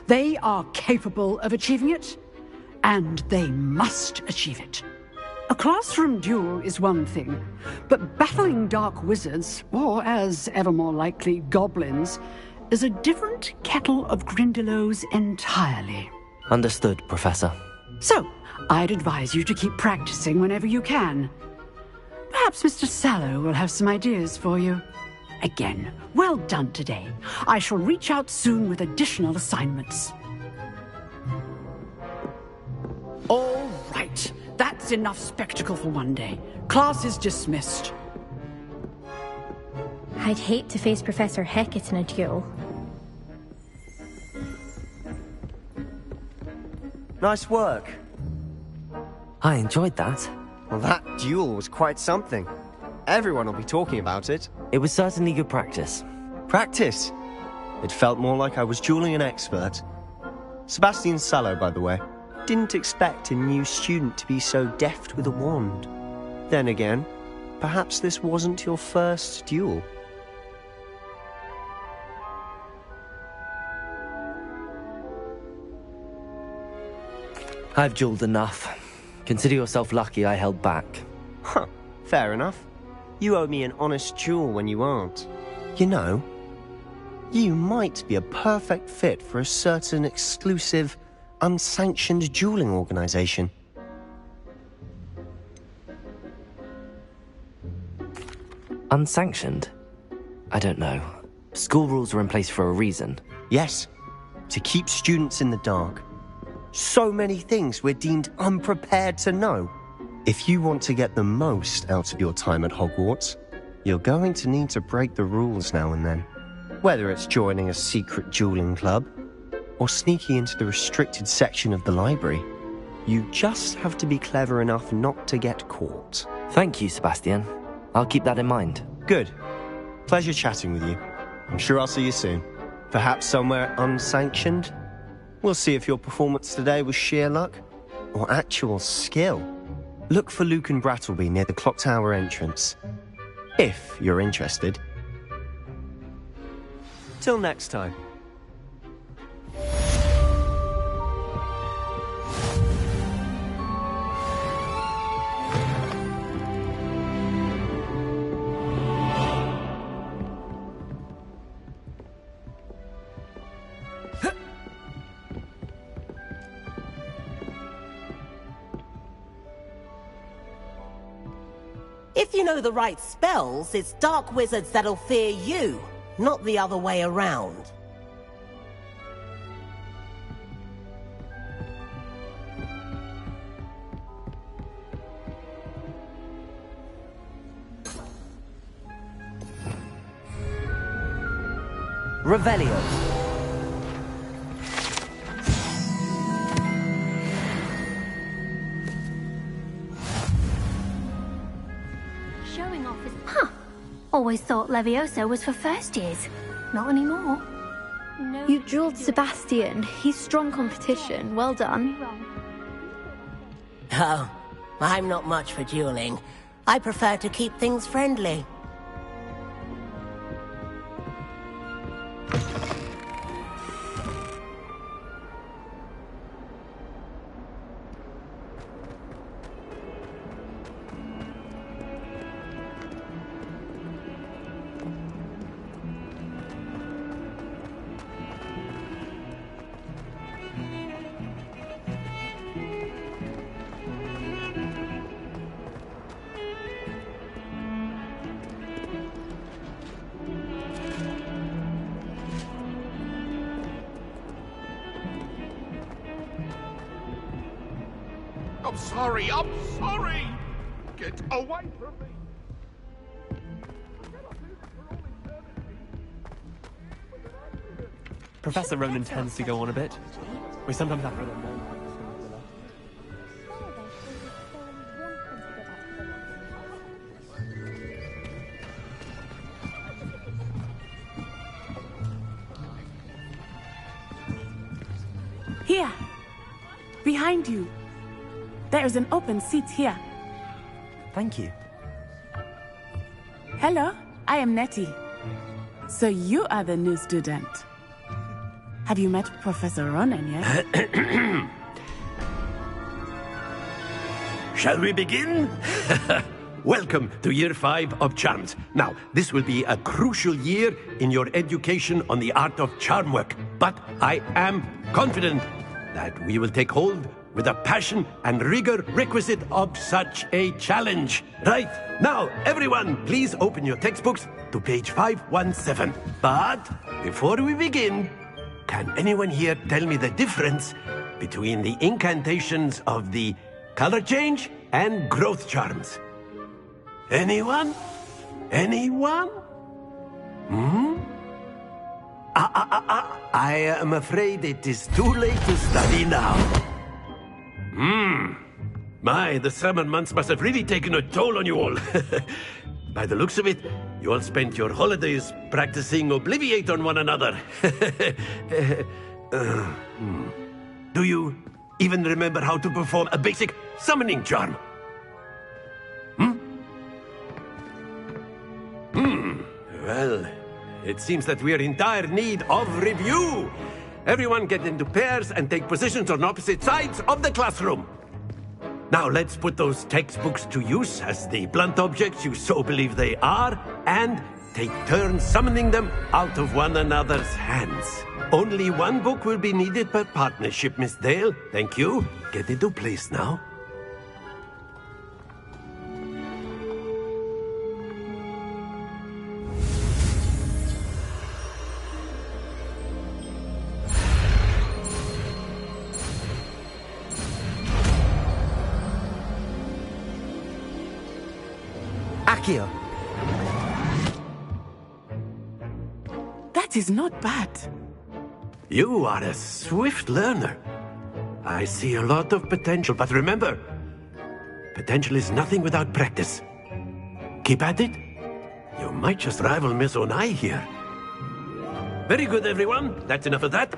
They are capable of achieving it, and they must achieve it. A classroom duel is one thing, but battling dark wizards, or as ever more likely, goblins, is a different kettle of Grindylows entirely. Understood, Professor. So, I'd advise you to keep practicing whenever you can. Perhaps Mr. Sallow will have some ideas for you. Again, well done today. I shall reach out soon with additional assignments. All right. That's enough spectacle for one day. Class is dismissed. I'd hate to face Professor Hecat in a duel. Nice work. I enjoyed that. Well, that duel was quite something. Everyone will be talking about it. It was certainly good practice. Practice? It felt more like I was dueling an expert. Sebastian Sallow, by the way. Didn't expect a new student to be so deft with a wand. Then again, perhaps this wasn't your first duel. I've dueled enough. Consider yourself lucky I held back. Huh, fair enough. You owe me an honest duel when you aren't. You know, you might be a perfect fit for a certain exclusive, unsanctioned dueling organization. Unsanctioned? I don't know. School rules are in place for a reason. Yes, to keep students in the dark. So many things we're deemed unprepared to know. If you want to get the most out of your time at Hogwarts, you're going to need to break the rules now and then. Whether it's joining a secret dueling club, or sneaking into the restricted section of the library, you just have to be clever enough not to get caught. Thank you, Sebastian. I'll keep that in mind. Good. Pleasure chatting with you. I'm sure I'll see you soon. Perhaps somewhere unsanctioned? We'll see if your performance today was sheer luck or actual skill. Look for Luke and Brattleby near the clock tower entrance, if you're interested. Till next time. If you know the right spells, it's dark wizards that'll fear you, not the other way around. Revelio. Showing off is... Huh. Always thought Levioso was for first years. Not anymore. No. You drilled Sebastian. He's strong competition. Well done. Oh, I'm not much for dueling. I prefer to keep things friendly. I'm sorry, I'm sorry! Get away from me! Professor Ronan tends to go on a bit. We sometimes have to... Here. Behind you. There is an open seat here. Thank you. Hello, I am Nettie. So you are the new student. Have you met Professor Ronan yet? Shall we begin? Welcome to Year 5 of Charms. Now, this will be a crucial year in your education on the art of charm work. But I am confident that we will take hold with the passion and rigor requisite of such a challenge. Right, now, everyone, please open your textbooks to page 517. But before we begin, can anyone here tell me the difference between the incantations of the color change and growth charms? Anyone? Anyone? I am afraid it is too late to study now. My, the summer months must have really taken a toll on you all. By the looks of it, you all spent your holidays practicing Obliviate on one another. Do you even remember how to perform a basic summoning charm? Well, it seems that we are in dire need of review. Everyone get into pairs and take positions on opposite sides of the classroom. Now let's put those textbooks to use as the blunt objects you so believe they are, and take turns summoning them out of one another's hands. Only one book will be needed per partnership, Miss Dale. Thank you. Get into place now. Accio. That is not bad. You are a swift learner. I see a lot of potential, but remember, potential is nothing without practice. Keep at it. You might just rival Miss Onai here. Very good, everyone. That's enough of that.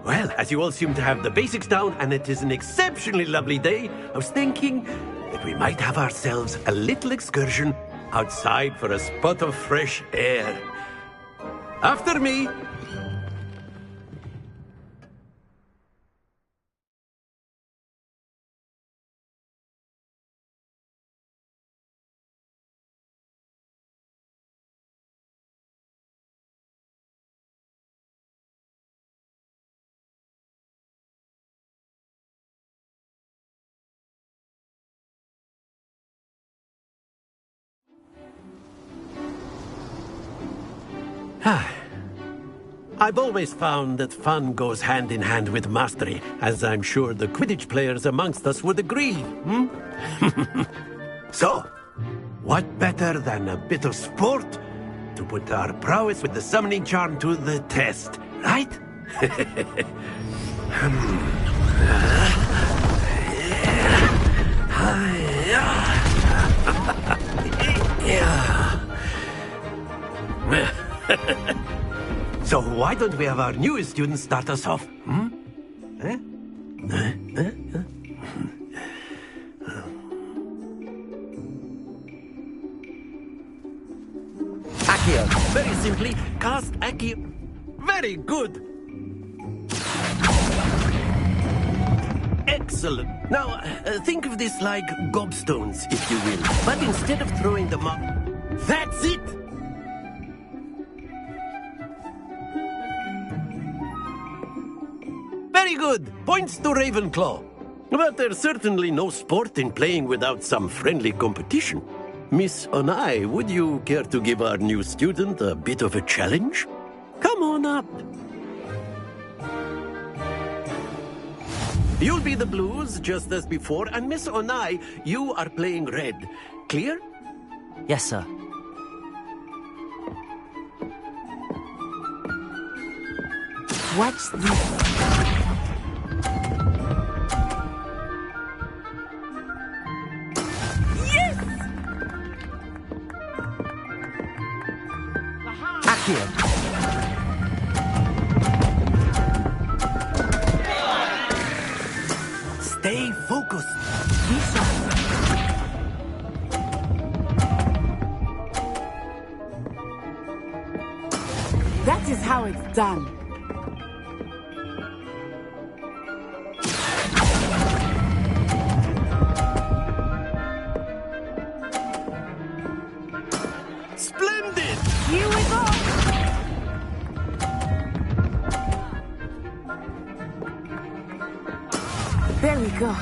Well, as you all seem to have the basics down, and it is an exceptionally lovely day, I was thinking that we might have ourselves a little excursion outside for a spot of fresh air. After me. I've always found that fun goes hand in hand with mastery, as I'm sure the Quidditch players amongst us would agree. So, what better than a bit of sport to put our prowess with the summoning charm to the test, right? So why don't we have our newest student start us off? Accio. Very simply, cast Accio. Very good. Excellent. Now, think of this like gobstones, if you will. But instead of throwing them up... That's it! Very good. Points to Ravenclaw. But there's certainly no sport in playing without some friendly competition. Miss Onai, would you care to give our new student a bit of a challenge? Come on up. You'll be the blues, just as before, and Miss Onai, you are playing red. Clear? Yes, sir. What's this? Accio. Stay focused. That is how it's done. Splendid! Here we go! There we go.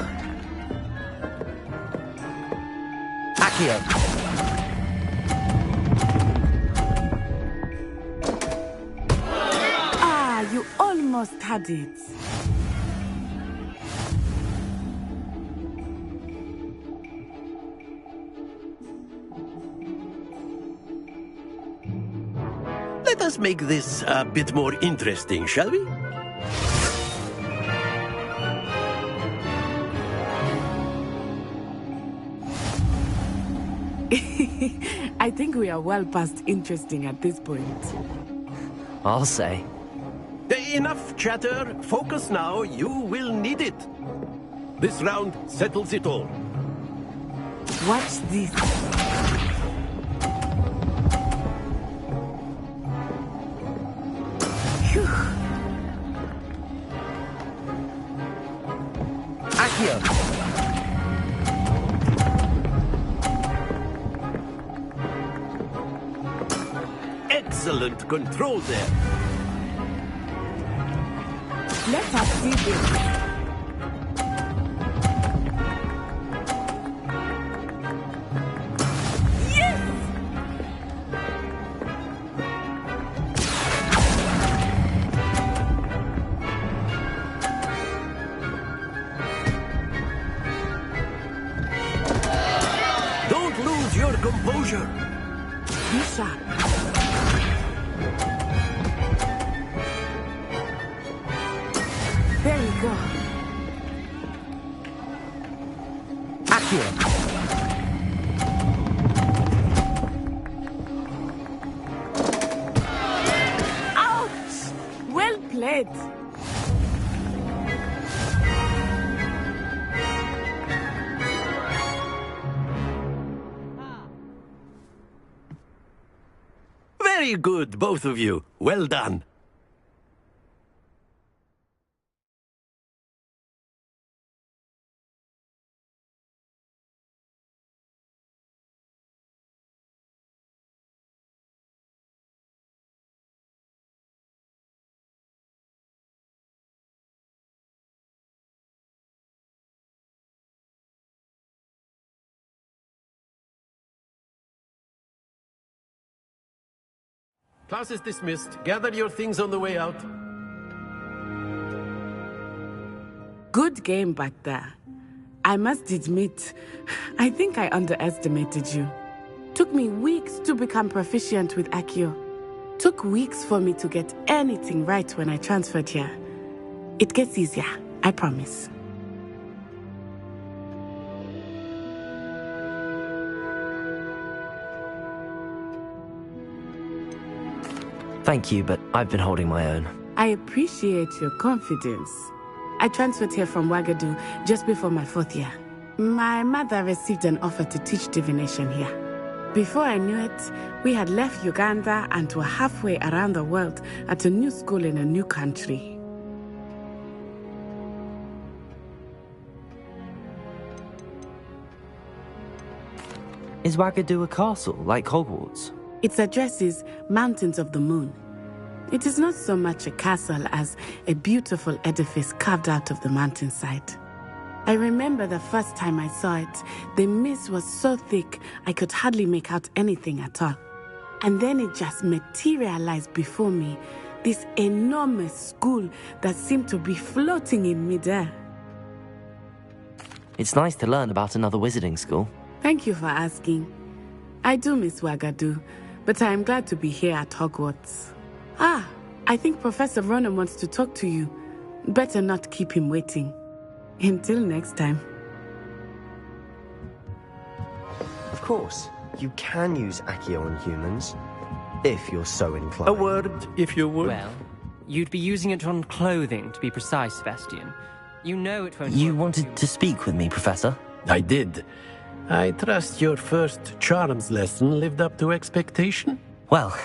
Accio! Ah, you almost had it. Let us make this a bit more interesting, shall we? I think we are well past interesting at this point. I'll say. Enough chatter. Focus now. You will need it. This round settles it all. Watch this. Phew. Accio! Excellent control there. Let us see this. Yes! Don't lose your composure. Be sharp. There we go. Accio! Ouch! Well played. Very good, both of you. Well done. Class is dismissed. Gather your things on the way out. Good game back there. I must admit, I think I underestimated you. Took me weeks to become proficient with Accio. Took weeks for me to get anything right when I transferred here. It gets easier, I promise. Thank you, but I've been holding my own. I appreciate your confidence. I transferred here from Wagadu just before my 4th year. My mother received an offer to teach divination here. Before I knew it, we had left Uganda and were halfway around the world at a new school in a new country. Is Wagadu a castle, like Hogwarts? Its address is Mountains of the Moon. It is not so much a castle as a beautiful edifice carved out of the mountainside. I remember the first time I saw it, the mist was so thick I could hardly make out anything at all. And then it just materialized before me, this enormous school that seemed to be floating in midair. It's nice to learn about another wizarding school. Thank you for asking. I do miss Wagadu, but I am glad to be here at Hogwarts. Ah, I think Professor Ronan wants to talk to you. Better not keep him waiting. Until next time. Of course, you can use Accio on humans, if you're so inclined. A word, if you would. Well, you'd be using it on clothing, to be precise, Sebastian. You know it won't. You wanted to speak with me, Professor? I did. I trust your first charms lesson lived up to expectation? Well,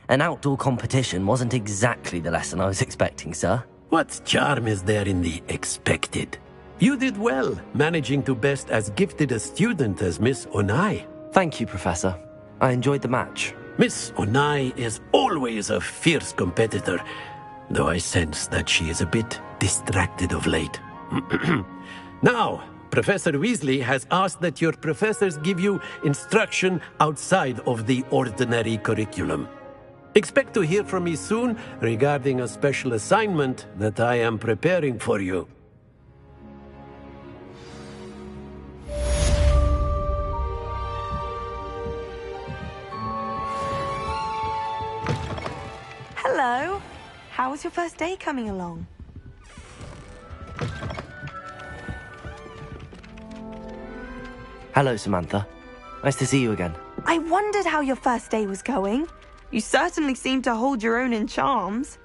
an outdoor competition wasn't exactly the lesson I was expecting, sir. What charm is there in the expected? You did well, managing to best as gifted a student as Miss Onai. Thank you, Professor. I enjoyed the match. Miss Onai is always a fierce competitor, though I sense that she is a bit distracted of late. Now, Professor Weasley has asked that your professors give you instruction outside of the ordinary curriculum. Expect to hear from me soon regarding a special assignment that I am preparing for you. Hello. How was your first day coming along? Hello, Samantha. Nice to see you again. I wondered how your first day was going. You certainly seem to hold your own in charms.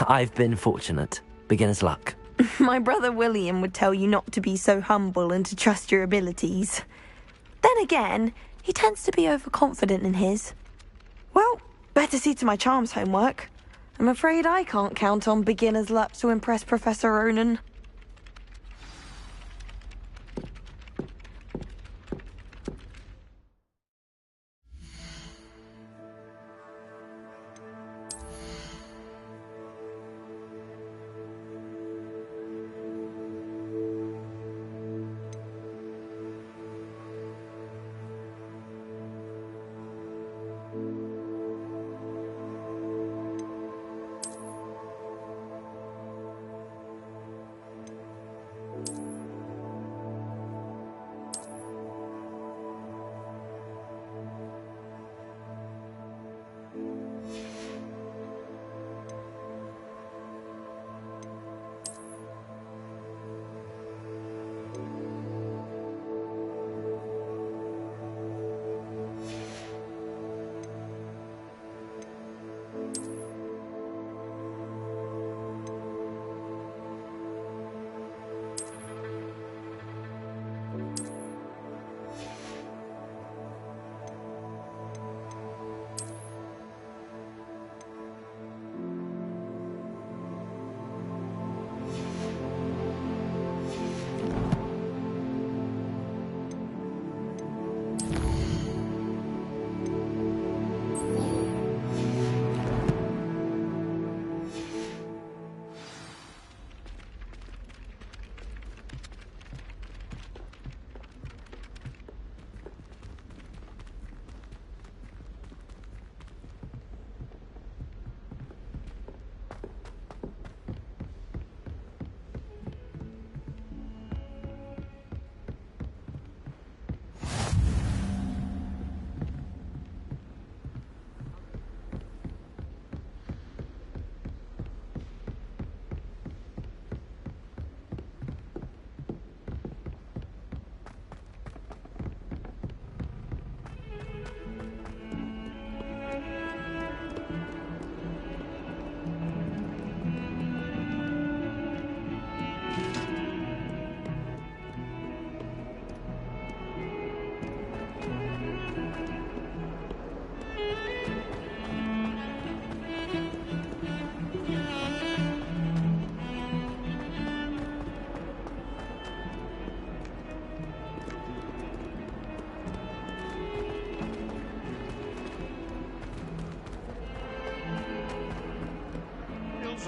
I've been fortunate. Beginner's luck. My brother William would tell you not to be so humble and to trust your abilities. Then again, he tends to be overconfident in his. Well, better see to my charms homework. I'm afraid I can't count on beginner's luck to impress Professor Ronan.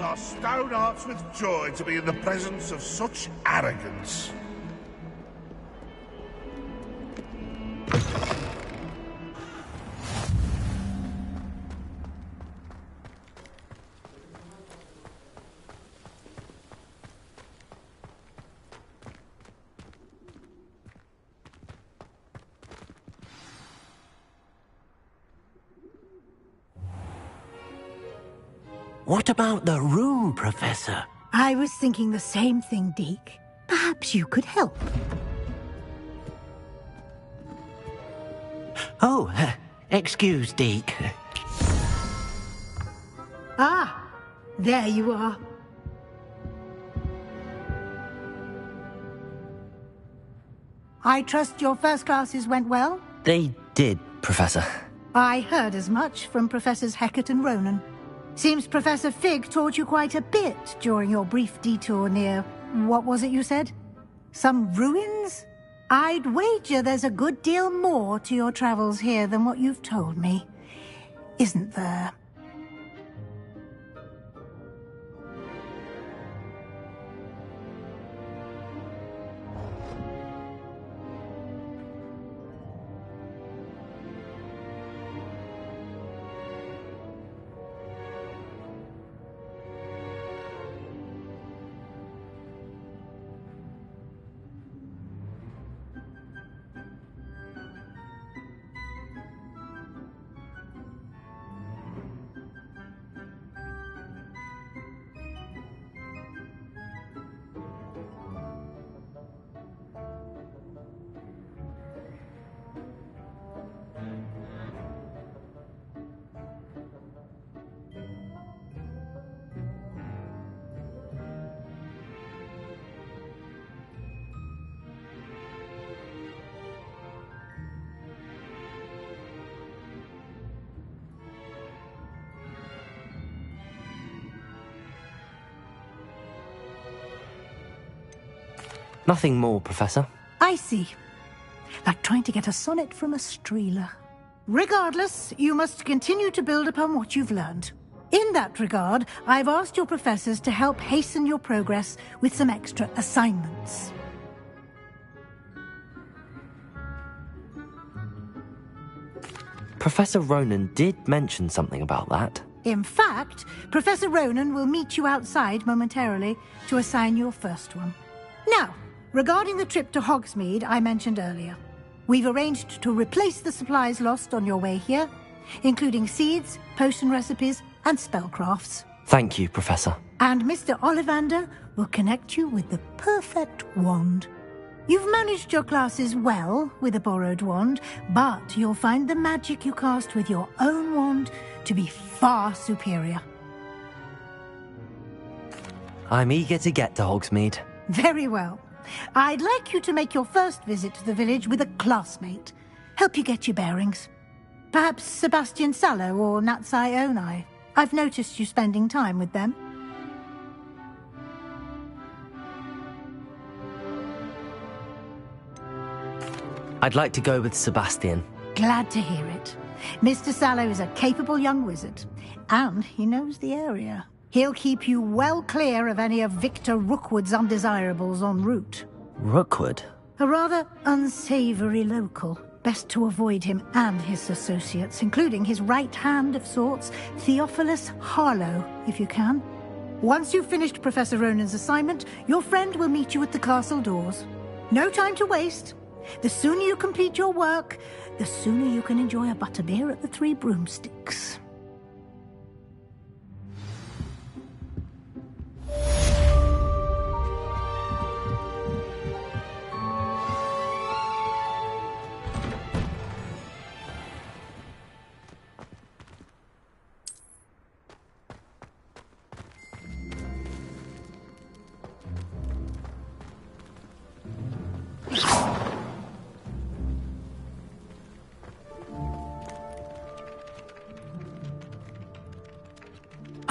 Our stone hearts with joy to be in the presence of such arrogance. What about the room, Professor? I was thinking the same thing, Deke. Perhaps you could help. Oh, excuse, Deke. Ah, There you are. I trust your first classes went well? They did, Professor. I heard as much from Professors Hecat and Ronan. Seems Professor Fig taught you quite a bit during your brief detour near... what was it you said? Some ruins? I'd wager there's a good deal more to your travels here than what you've told me. Isn't there? Nothing more, Professor. I see. Like trying to get a sonnet from a streeler. Regardless, you must continue to build upon what you've learned. In that regard, I've asked your professors to help hasten your progress with some extra assignments. Professor Ronan did mention something about that. In fact, Professor Ronan will meet you outside momentarily to assign your first one. Now, regarding the trip to Hogsmeade I mentioned earlier, we've arranged to replace the supplies lost on your way here, including seeds, potion recipes, and spellcrafts. Thank you, Professor. And Mr. Ollivander will connect you with the perfect wand. You've managed your classes well with a borrowed wand, but you'll find the magic you cast with your own wand to be far superior. I'm eager to get to Hogsmeade. Very well. I'd like you to make your first visit to the village with a classmate. Help you get your bearings. Perhaps Sebastian Sallow or Natsai Onai. I've noticed you spending time with them. I'd like to go with Sebastian. Glad to hear it. Mr. Sallow is a capable young wizard, and he knows the area. He'll keep you well clear of any of Victor Rookwood's undesirables en route. Rookwood? A rather unsavory local. Best to avoid him and his associates, including his right hand of sorts, Theophilus Harlow, if you can. Once you've finished Professor Ronan's assignment, your friend will meet you at the castle doors. No time to waste. The sooner you complete your work, the sooner you can enjoy a butterbeer at the Three Broomsticks.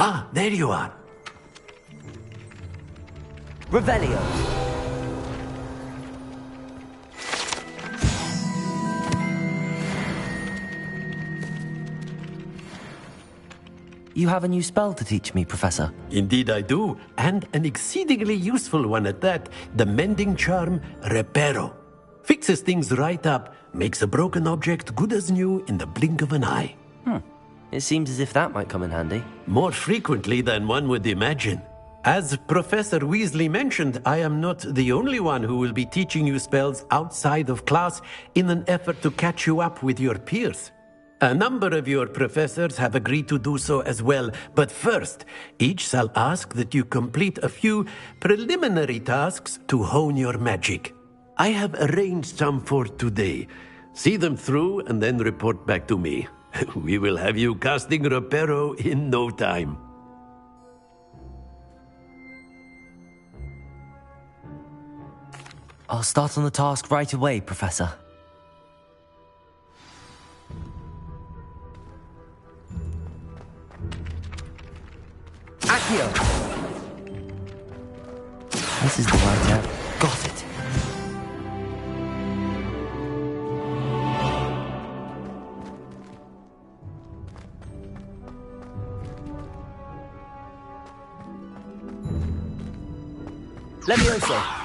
Ah, there you are. Revelio. You have a new spell to teach me, Professor. Indeed I do, and an exceedingly useful one at that. The mending charm, Reparo. Fixes things right up, makes a broken object good as new in the blink of an eye. It seems as if that might come in handy. More frequently than one would imagine. As Professor Weasley mentioned, I am not the only one who will be teaching you spells outside of class in an effort to catch you up with your peers. A number of your professors have agreed to do so as well, but first, each shall ask that you complete a few preliminary tasks to hone your magic. I have arranged some for today. See them through and then report back to me. We will have you casting Reparo in no time. I'll start on the task right away, Professor. Accio! This is the right area. Got it. Levioso!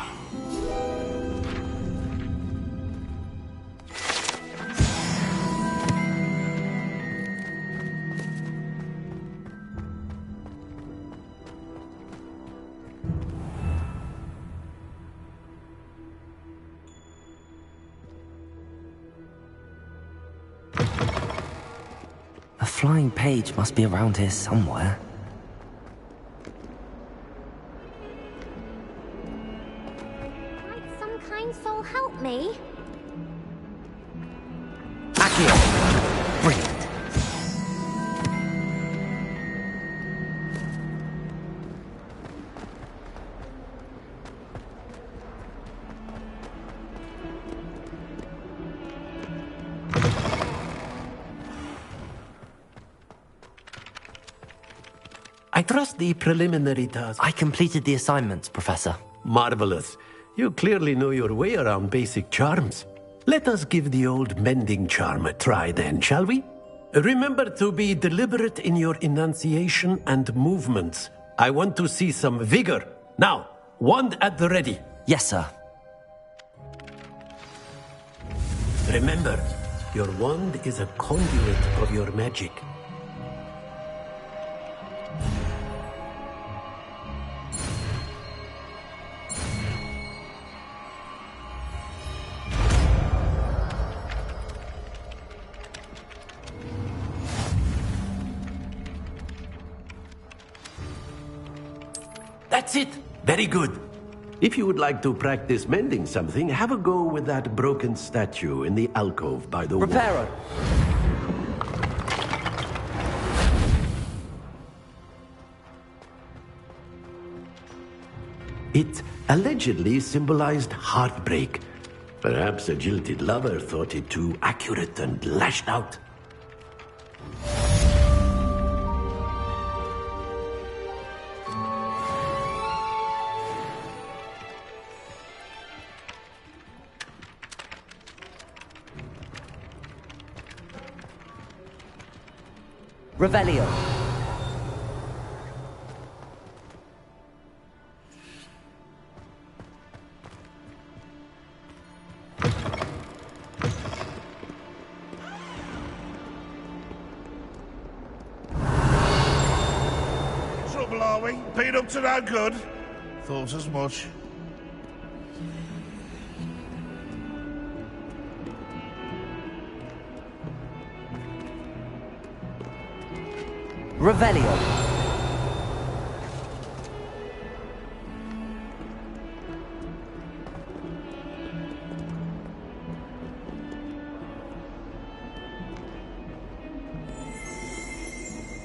A flying page must be around here somewhere. Might some kind soul help me? Accio! Brilliant. I trust the preliminary task. I completed the assignments, Professor. Marvelous. You clearly know your way around basic charms. Let us give the old mending charm a try then, shall we? Remember to be deliberate in your enunciation and movements. I want to see some vigor. Now, wand at the ready. Yes, sir. Remember, your wand is a conduit of your magic. That's it. Very good. If you would like to practice mending something, have a go with that broken statue in the alcove by the wall. Reparo! It allegedly symbolized heartbreak. Perhaps a jilted lover thought it too accurate and lashed out. Revelio. Trouble, are we? Been up to no good? Thought as much. Revelio.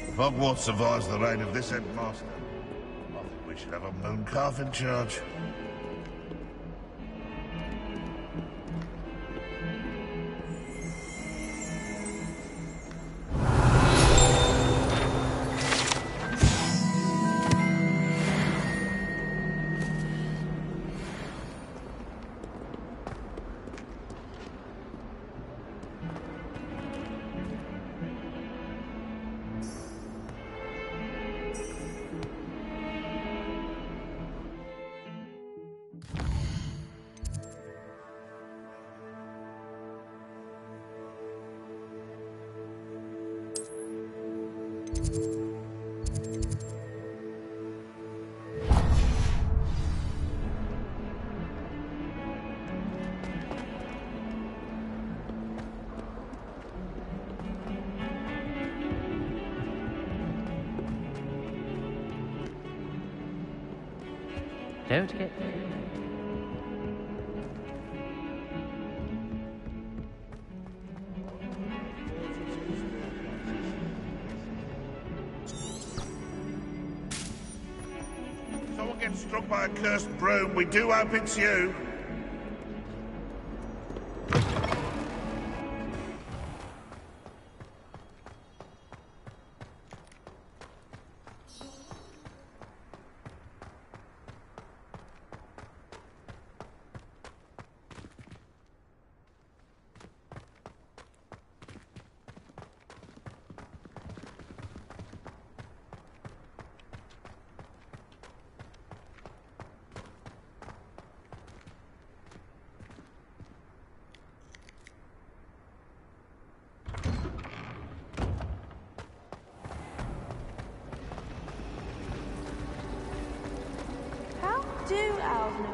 If Hogwarts survives the reign of this headmaster, I think we should have a moon calf in charge. Don't get... Someone gets struck by a cursed broom, we do hope it's you.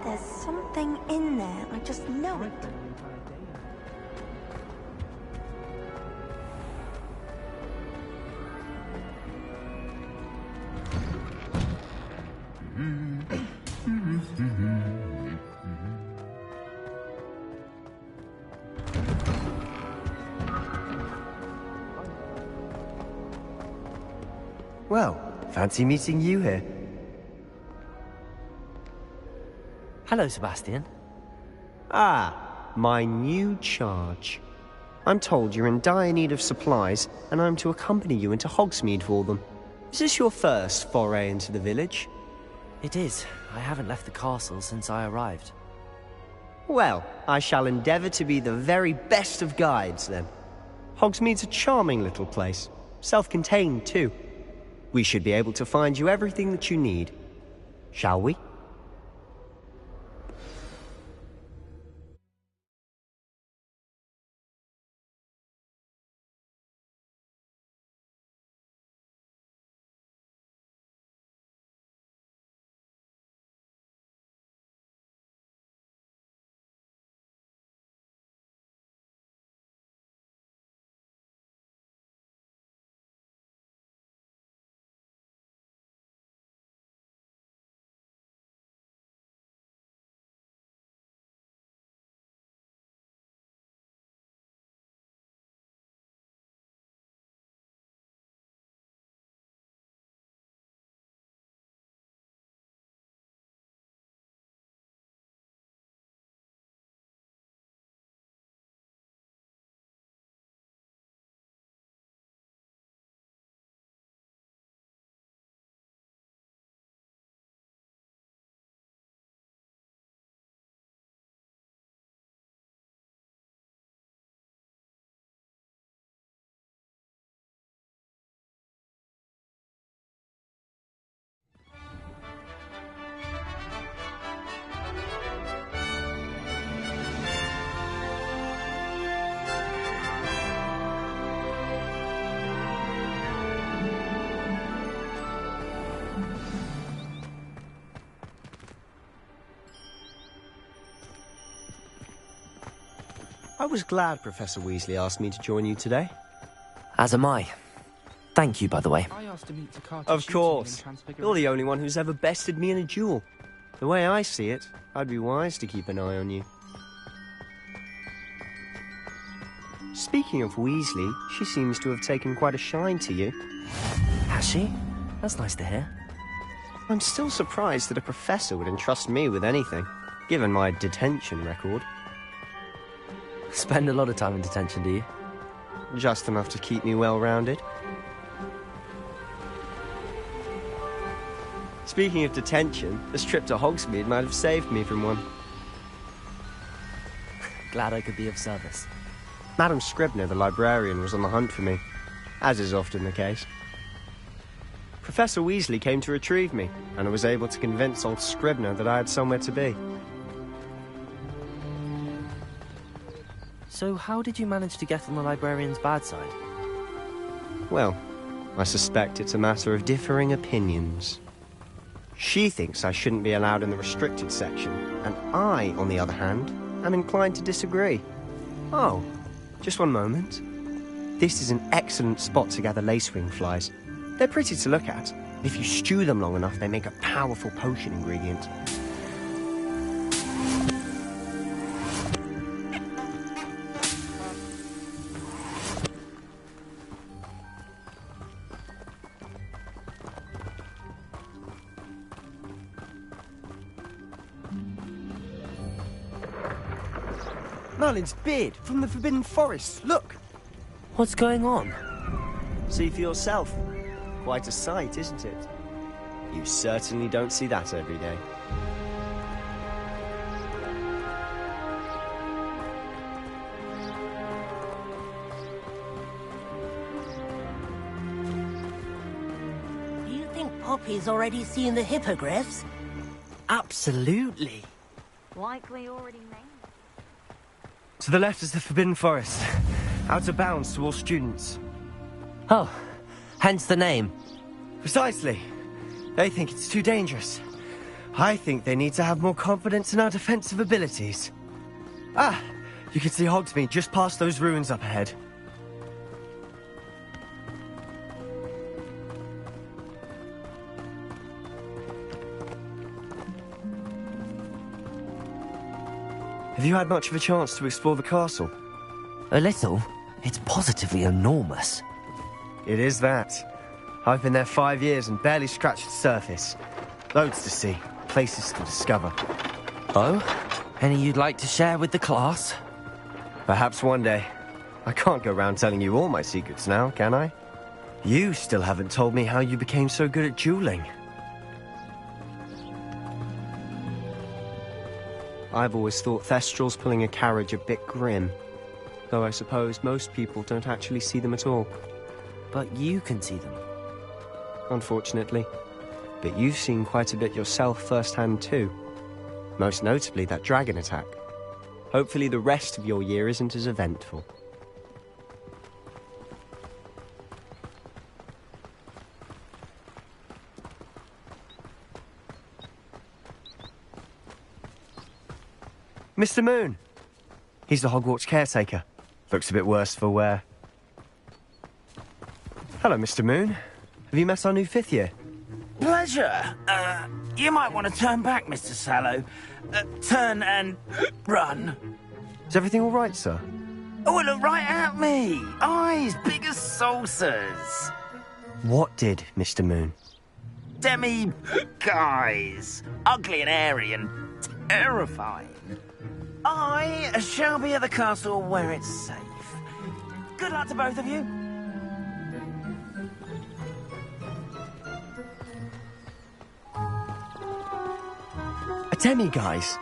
There's something in there. I just know it. Well, fancy meeting you here. Hello, Sebastian. Ah, my new charge. I'm told you're in dire need of supplies, and I'm to accompany you into Hogsmeade for them. Is this your first foray into the village? It is. I haven't left the castle since I arrived. Well, I shall endeavour to be the very best of guides, then. Hogsmeade's a charming little place. Self-contained, too. We should be able to find you everything that you need. Shall we? I was glad Professor Weasley asked me to join you today. As am I. Thank you, by the way. I asked him to cart Of course. You're the only one who's ever bested me in a duel. The way I see it, I'd be wise to keep an eye on you. Speaking of Weasley, she seems to have taken quite a shine to you. Has she? That's nice to hear. I'm still surprised that a professor would entrust me with anything, given my detention record. Spend a lot of time in detention, do you? Just enough to keep me well-rounded. Speaking of detention, this trip to Hogsmeade might have saved me from one. Glad I could be of service. Madam Scribner, the librarian, was on the hunt for me, as is often the case. Professor Weasley came to retrieve me, and I was able to convince old Scribner that I had somewhere to be. So how did you manage to get on the librarian's bad side? Well, I suspect it's a matter of differing opinions. She thinks I shouldn't be allowed in the restricted section, and I, on the other hand, am inclined to disagree. Oh, just one moment. This is an excellent spot to gather lacewing flies. They're pretty to look at. If you stew them long enough, they make a powerful potion ingredient. Merlin's beard from the Forbidden Forest. Look! What's going on? See for yourself. Quite a sight, isn't it? You certainly don't see that every day. Do you think Poppy's already seen the hippogriffs? Absolutely. Likely already named. To the left is the Forbidden Forest. Out of bounds to all students. Oh, hence the name. Precisely. They think it's too dangerous. I think they need to have more confidence in our defensive abilities. Ah, you can see Hogsmeade just past those ruins up ahead. Have you had much of a chance to explore the castle? A little. It's positively enormous. It is that. I've been there 5 years and barely scratched the surface. Loads to see, places to discover. Oh? Any you'd like to share with the class? Perhaps one day. I can't go around telling you all my secrets now, can I? You still haven't told me how you became so good at dueling. I've always thought Thestrals pulling a carriage a bit grim. Though I suppose most people don't actually see them at all. But you can see them. Unfortunately. But you've seen quite a bit yourself firsthand too. Most notably that dragon attack. Hopefully the rest of your year isn't as eventful. Mr. Moon! He's the Hogwarts caretaker. Looks a bit worse for wear. Hello, Mr. Moon. Have you met our new 5th year? Pleasure. You might want to turn back, Mr. Sallow. Turn and run. Is everything all right, sir? Oh, look right at me. Eyes big as saucers. What did, Mr. Moon? Guys. Ugly and airy and terrifying. I shall be at the castle where it's safe. Good luck to both of you. A demi-guise?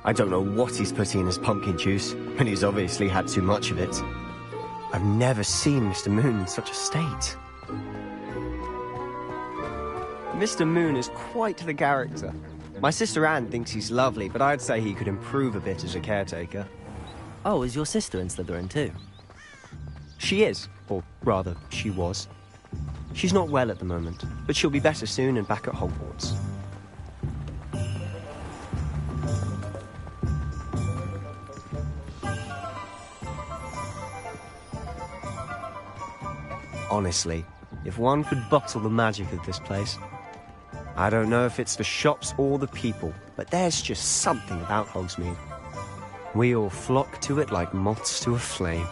I don't know what he's putting in his pumpkin juice, but he's obviously had too much of it. I've never seen Mr. Moon in such a state. Mr. Moon is quite the character. My sister Anne thinks he's lovely, but I'd say he could improve a bit as a caretaker. Oh, is your sister in Slytherin too? She is, or rather, she was. She's not well at the moment, but she'll be better soon and back at Hogwarts. Honestly, if one could bottle the magic of this place. I don't know if it's the shops or the people, but there's just something about Hogsmeade. We all flock to it like moths to a flame.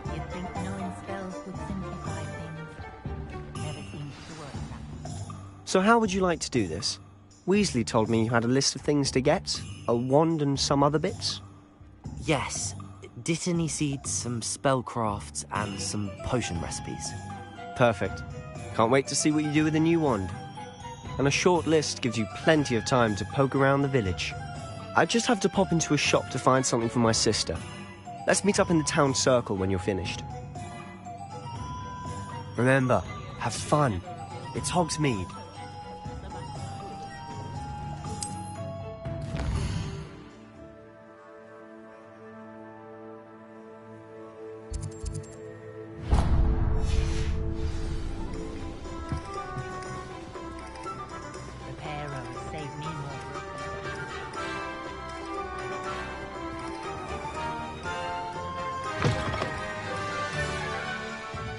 You'd think knowing spells would simplify things. Never seems to work. So how would you like to do this? Weasley told me you had a list of things to get, a wand and some other bits. Yes. Dittany seeds, some spellcrafts, and some potion recipes. Perfect. Can't wait to see what you do with the new wand. And a short list gives you plenty of time to poke around the village. I just have to pop into a shop to find something for my sister. Let's meet up in the town circle when you're finished. Remember, have fun. It's Hogsmeade.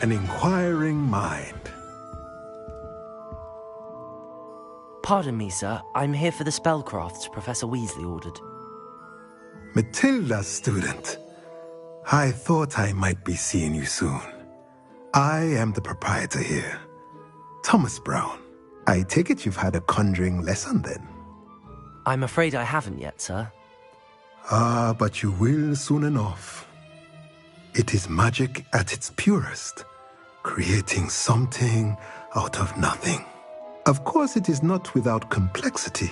An inquiring mind. Pardon me, sir. I'm here for the spellcrafts Professor Weasley ordered. Matilda's student. I thought I might be seeing you soon. I am the proprietor here, Thomas Brown. I take it you've had a conjuring lesson then? I'm afraid I haven't yet, sir. Ah, but you will soon enough. It is magic at its purest, creating something out of nothing. Of course, it is not without complexity,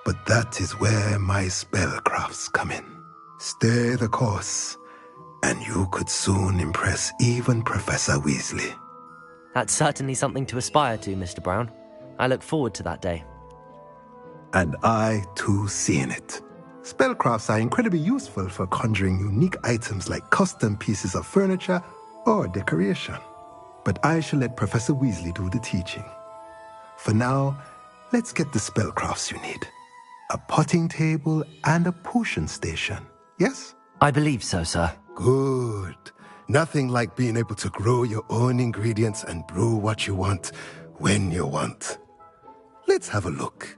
but that is where my spellcrafts come in. Stay the course, and you could soon impress even Professor Weasley. That's certainly something to aspire to, Mr. Brown. I look forward to that day. And I, too, seeing it. Spellcrafts are incredibly useful for conjuring unique items like custom pieces of furniture or decoration. But I shall let Professor Weasley do the teaching. For now, let's get the spellcrafts you need. A potting table and a potion station, yes? I believe so, sir. Good. Nothing like being able to grow your own ingredients and brew what you want, when you want. Let's have a look.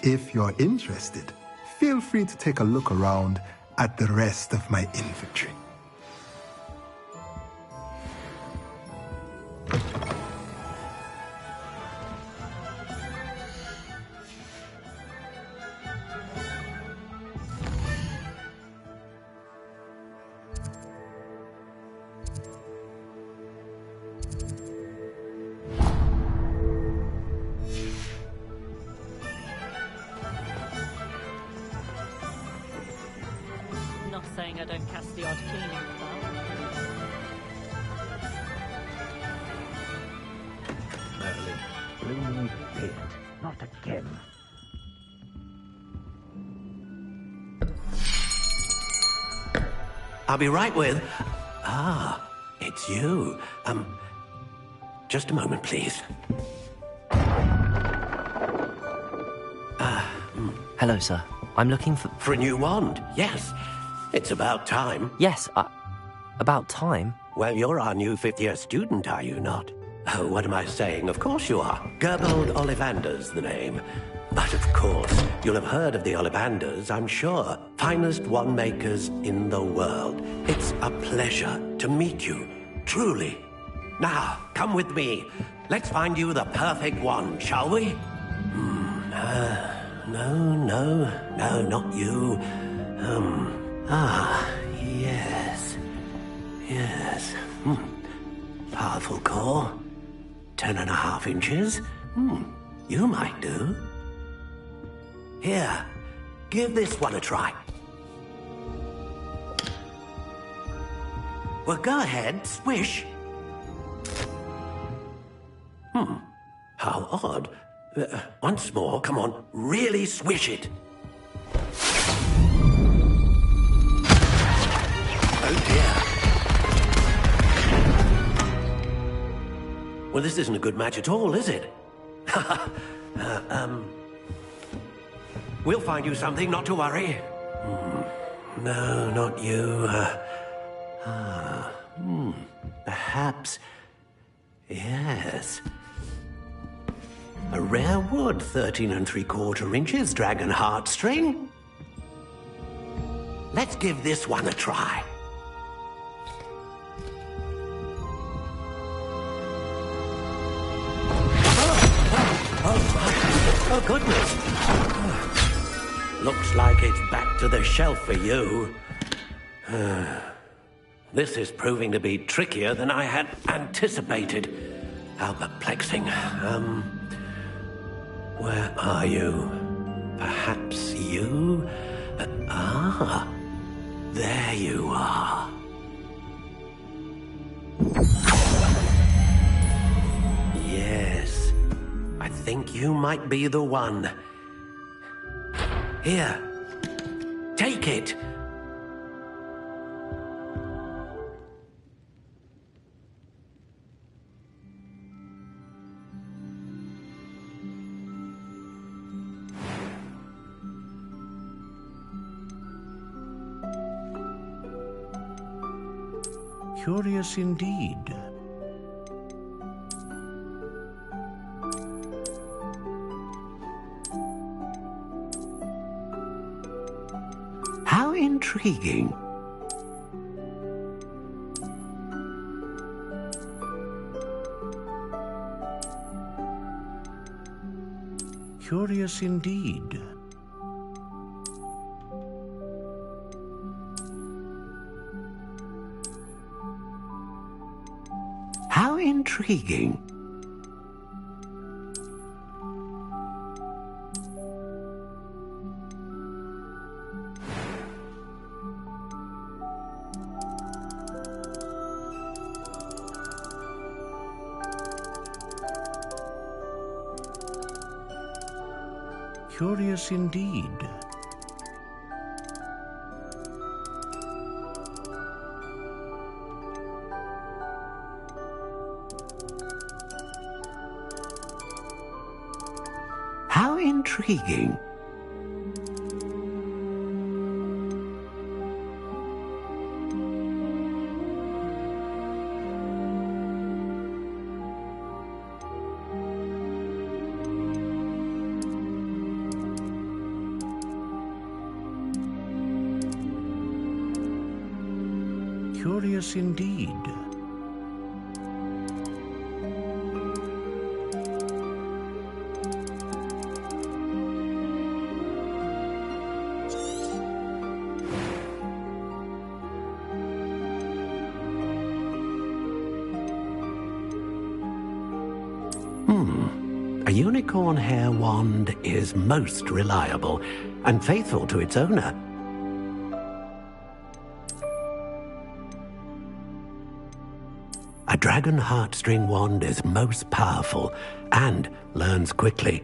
If you're interested, feel free to take a look around at the rest of my inventory. Not saying I don't cast the odd cleaning spell. Merlin, blooming beard. Not again. I'll be right with... Ah, it's you. Just a moment, please. Hello, sir. I'm looking for... For a new wand, yes. It's about time. Yes, about time? Well, you're our new fifth-year student, are you not? Oh, what am I saying? Of course you are. Gerbold Ollivander's the name. But of course, you'll have heard of the Ollivanders, I'm sure. Finest wand makers in the world. It's a pleasure to meet you, truly. Now, come with me. Let's find you the perfect wand, shall we? No, not you. Yes. Powerful core. 10.5 inches. You might do. Here, give this one a try. Well, go ahead, swish. How odd. Once more, come on, really swish it. Oh dear. Well, this isn't a good match at all, is it? We'll find you something, not to worry. No, not you. Perhaps... Yes. A rare wood, 13 3/4 inches, dragon heartstring. Let's give this one a try. Oh, goodness. Looks like it's back to the shelf for you. This is proving to be trickier than I had anticipated. How perplexing. Where are you? Perhaps you? There you are. Yes, I think you might be the one. Here, take it. Curious indeed. How intriguing. Curious indeed. How intriguing. Curious indeed. How intriguing. Curious indeed. A unicorn hair wand is most reliable and faithful to its owner. A dragon heartstring wand is most powerful and learns quickly.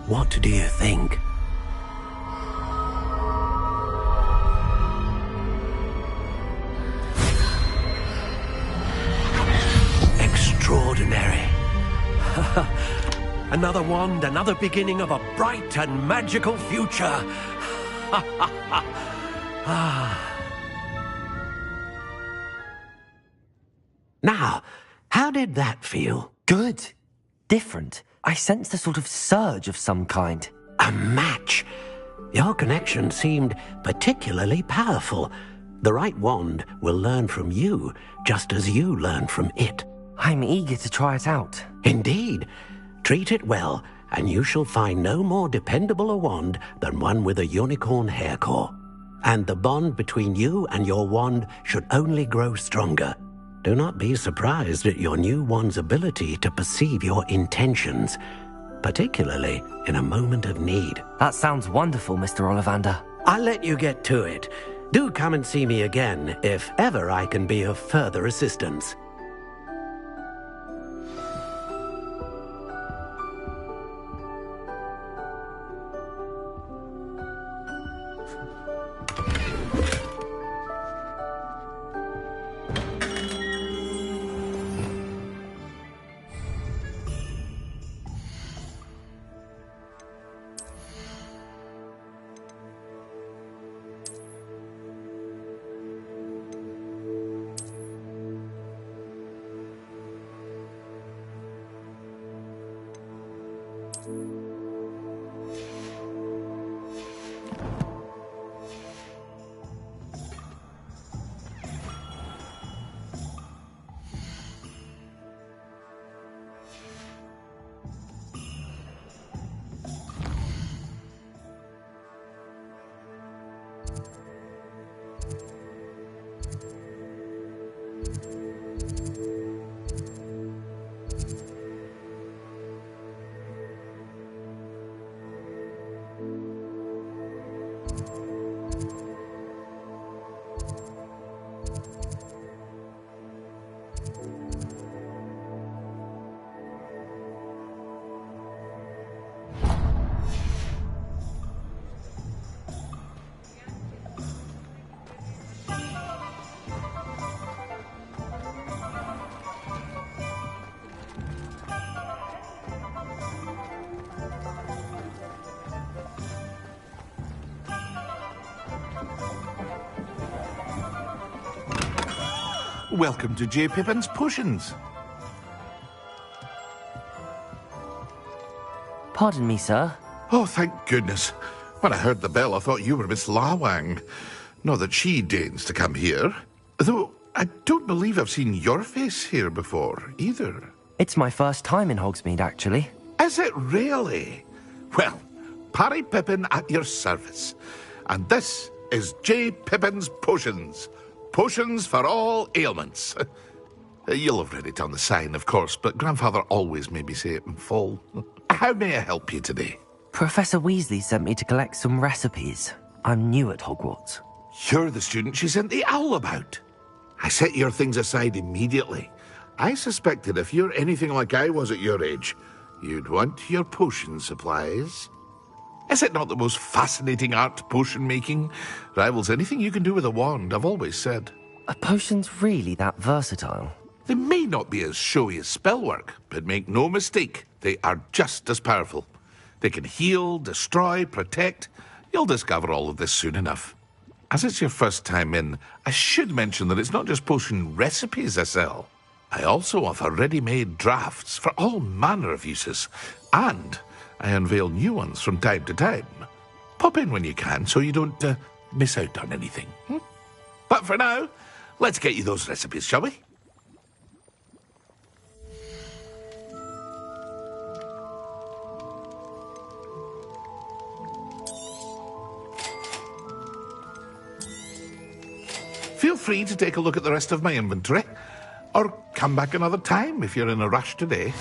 What do you think? Extraordinary. Another wand, another beginning of a bright and magical future. Now, how did that feel? Good. Different. I sensed a sort of surge of some kind. A match. Your connection seemed particularly powerful. The right wand will learn from you, just as you learn from it. I'm eager to try it out. Indeed. Treat it well, and you shall find no more dependable a wand than one with a unicorn hair core. And the bond between you and your wand should only grow stronger. Do not be surprised at your new wand's ability to perceive your intentions, particularly in a moment of need. That sounds wonderful, Mr. Ollivander. I'll let you get to it. Do come and see me again if ever I can be of further assistance. Welcome to J. Pippin's Potions. Pardon me, sir. Oh, thank goodness. When I heard the bell, I thought you were Miss Lawang. Not that she deigns to come here. Though, I don't believe I've seen your face here before, either. It's my first time in Hogsmeade, actually. Is it really? Well, Parry Pippin at your service. And this is J. Pippin's Potions. Potions for all ailments. You'll have read it on the sign, of course, but Grandfather always made me say it in full. How may I help you today? Professor Weasley sent me to collect some recipes. I'm new at Hogwarts. You're the student she sent the owl about. I set your things aside immediately. I suspected if you're anything like I was at your age, you'd want your potion supplies. Is it not the most fascinating art, potion making? Rivals anything you can do with a wand, I've always said. Are potions really that versatile? They may not be as showy as spellwork, but make no mistake, they are just as powerful. They can heal, destroy, protect. You'll discover all of this soon enough. As it's your first time in, I should mention that it's not just potion recipes I sell. I also offer ready-made drafts for all manner of uses, and I unveil new ones from time to time. Pop in when you can so you don't miss out on anything. But for now, let's get you those recipes, shall we? Feel free to take a look at the rest of my inventory, or come back another time if you're in a rush today.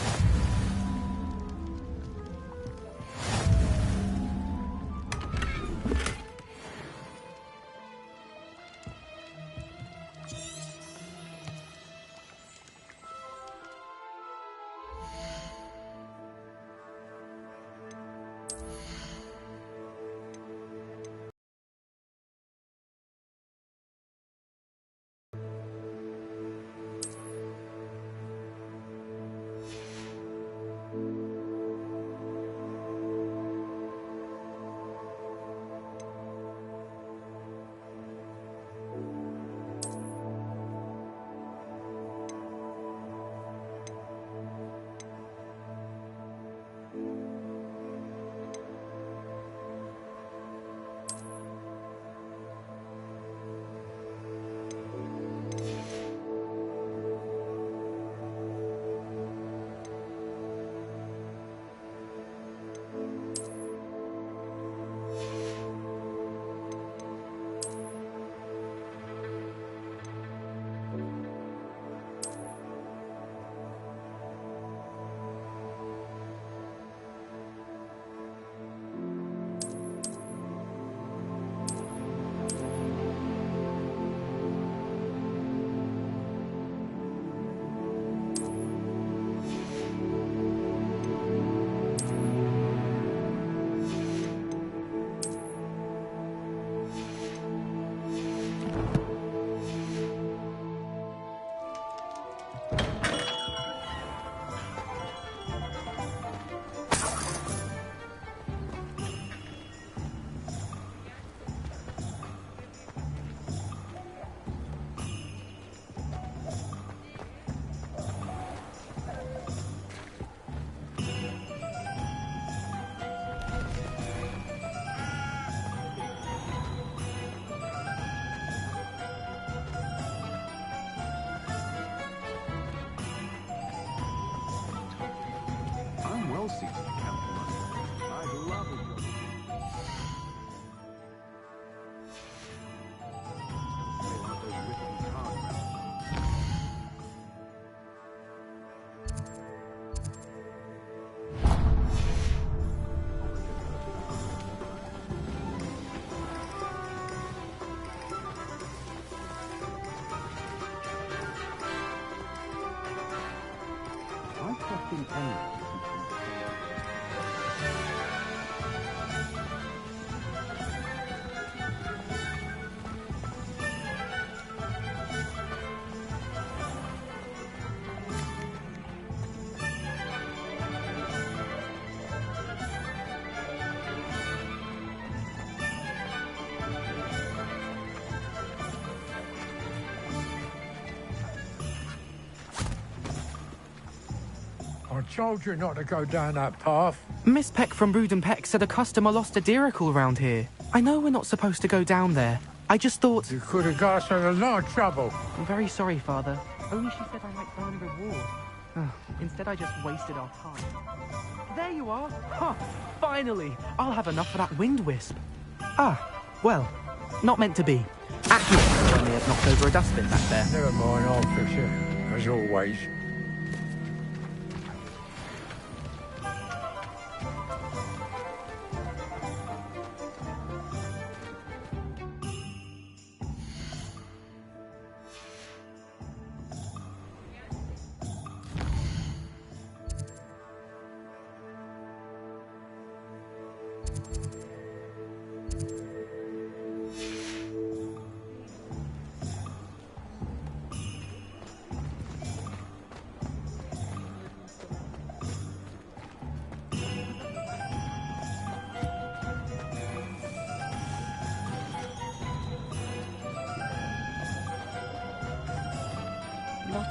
I told you not to go down that path. Miss Peck from Brood and Peck said a customer lost a diricle round here. I know we're not supposed to go down there. I just thought... You could have got us in a lot of trouble. I'm very sorry, Father. Only she said I might earn reward. Instead, I just wasted our time. There you are. Huh, finally. I'll have enough for that wind wisp. Ah, well, not meant to be. Accurate. I may have knocked over a dustbin back there. Never mind, I'll fix it. As always.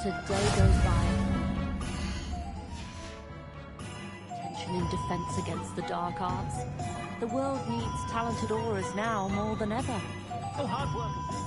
a day goes by. Tension in defense against the dark arts. The world needs talented aurors now more than ever. Oh, hard work.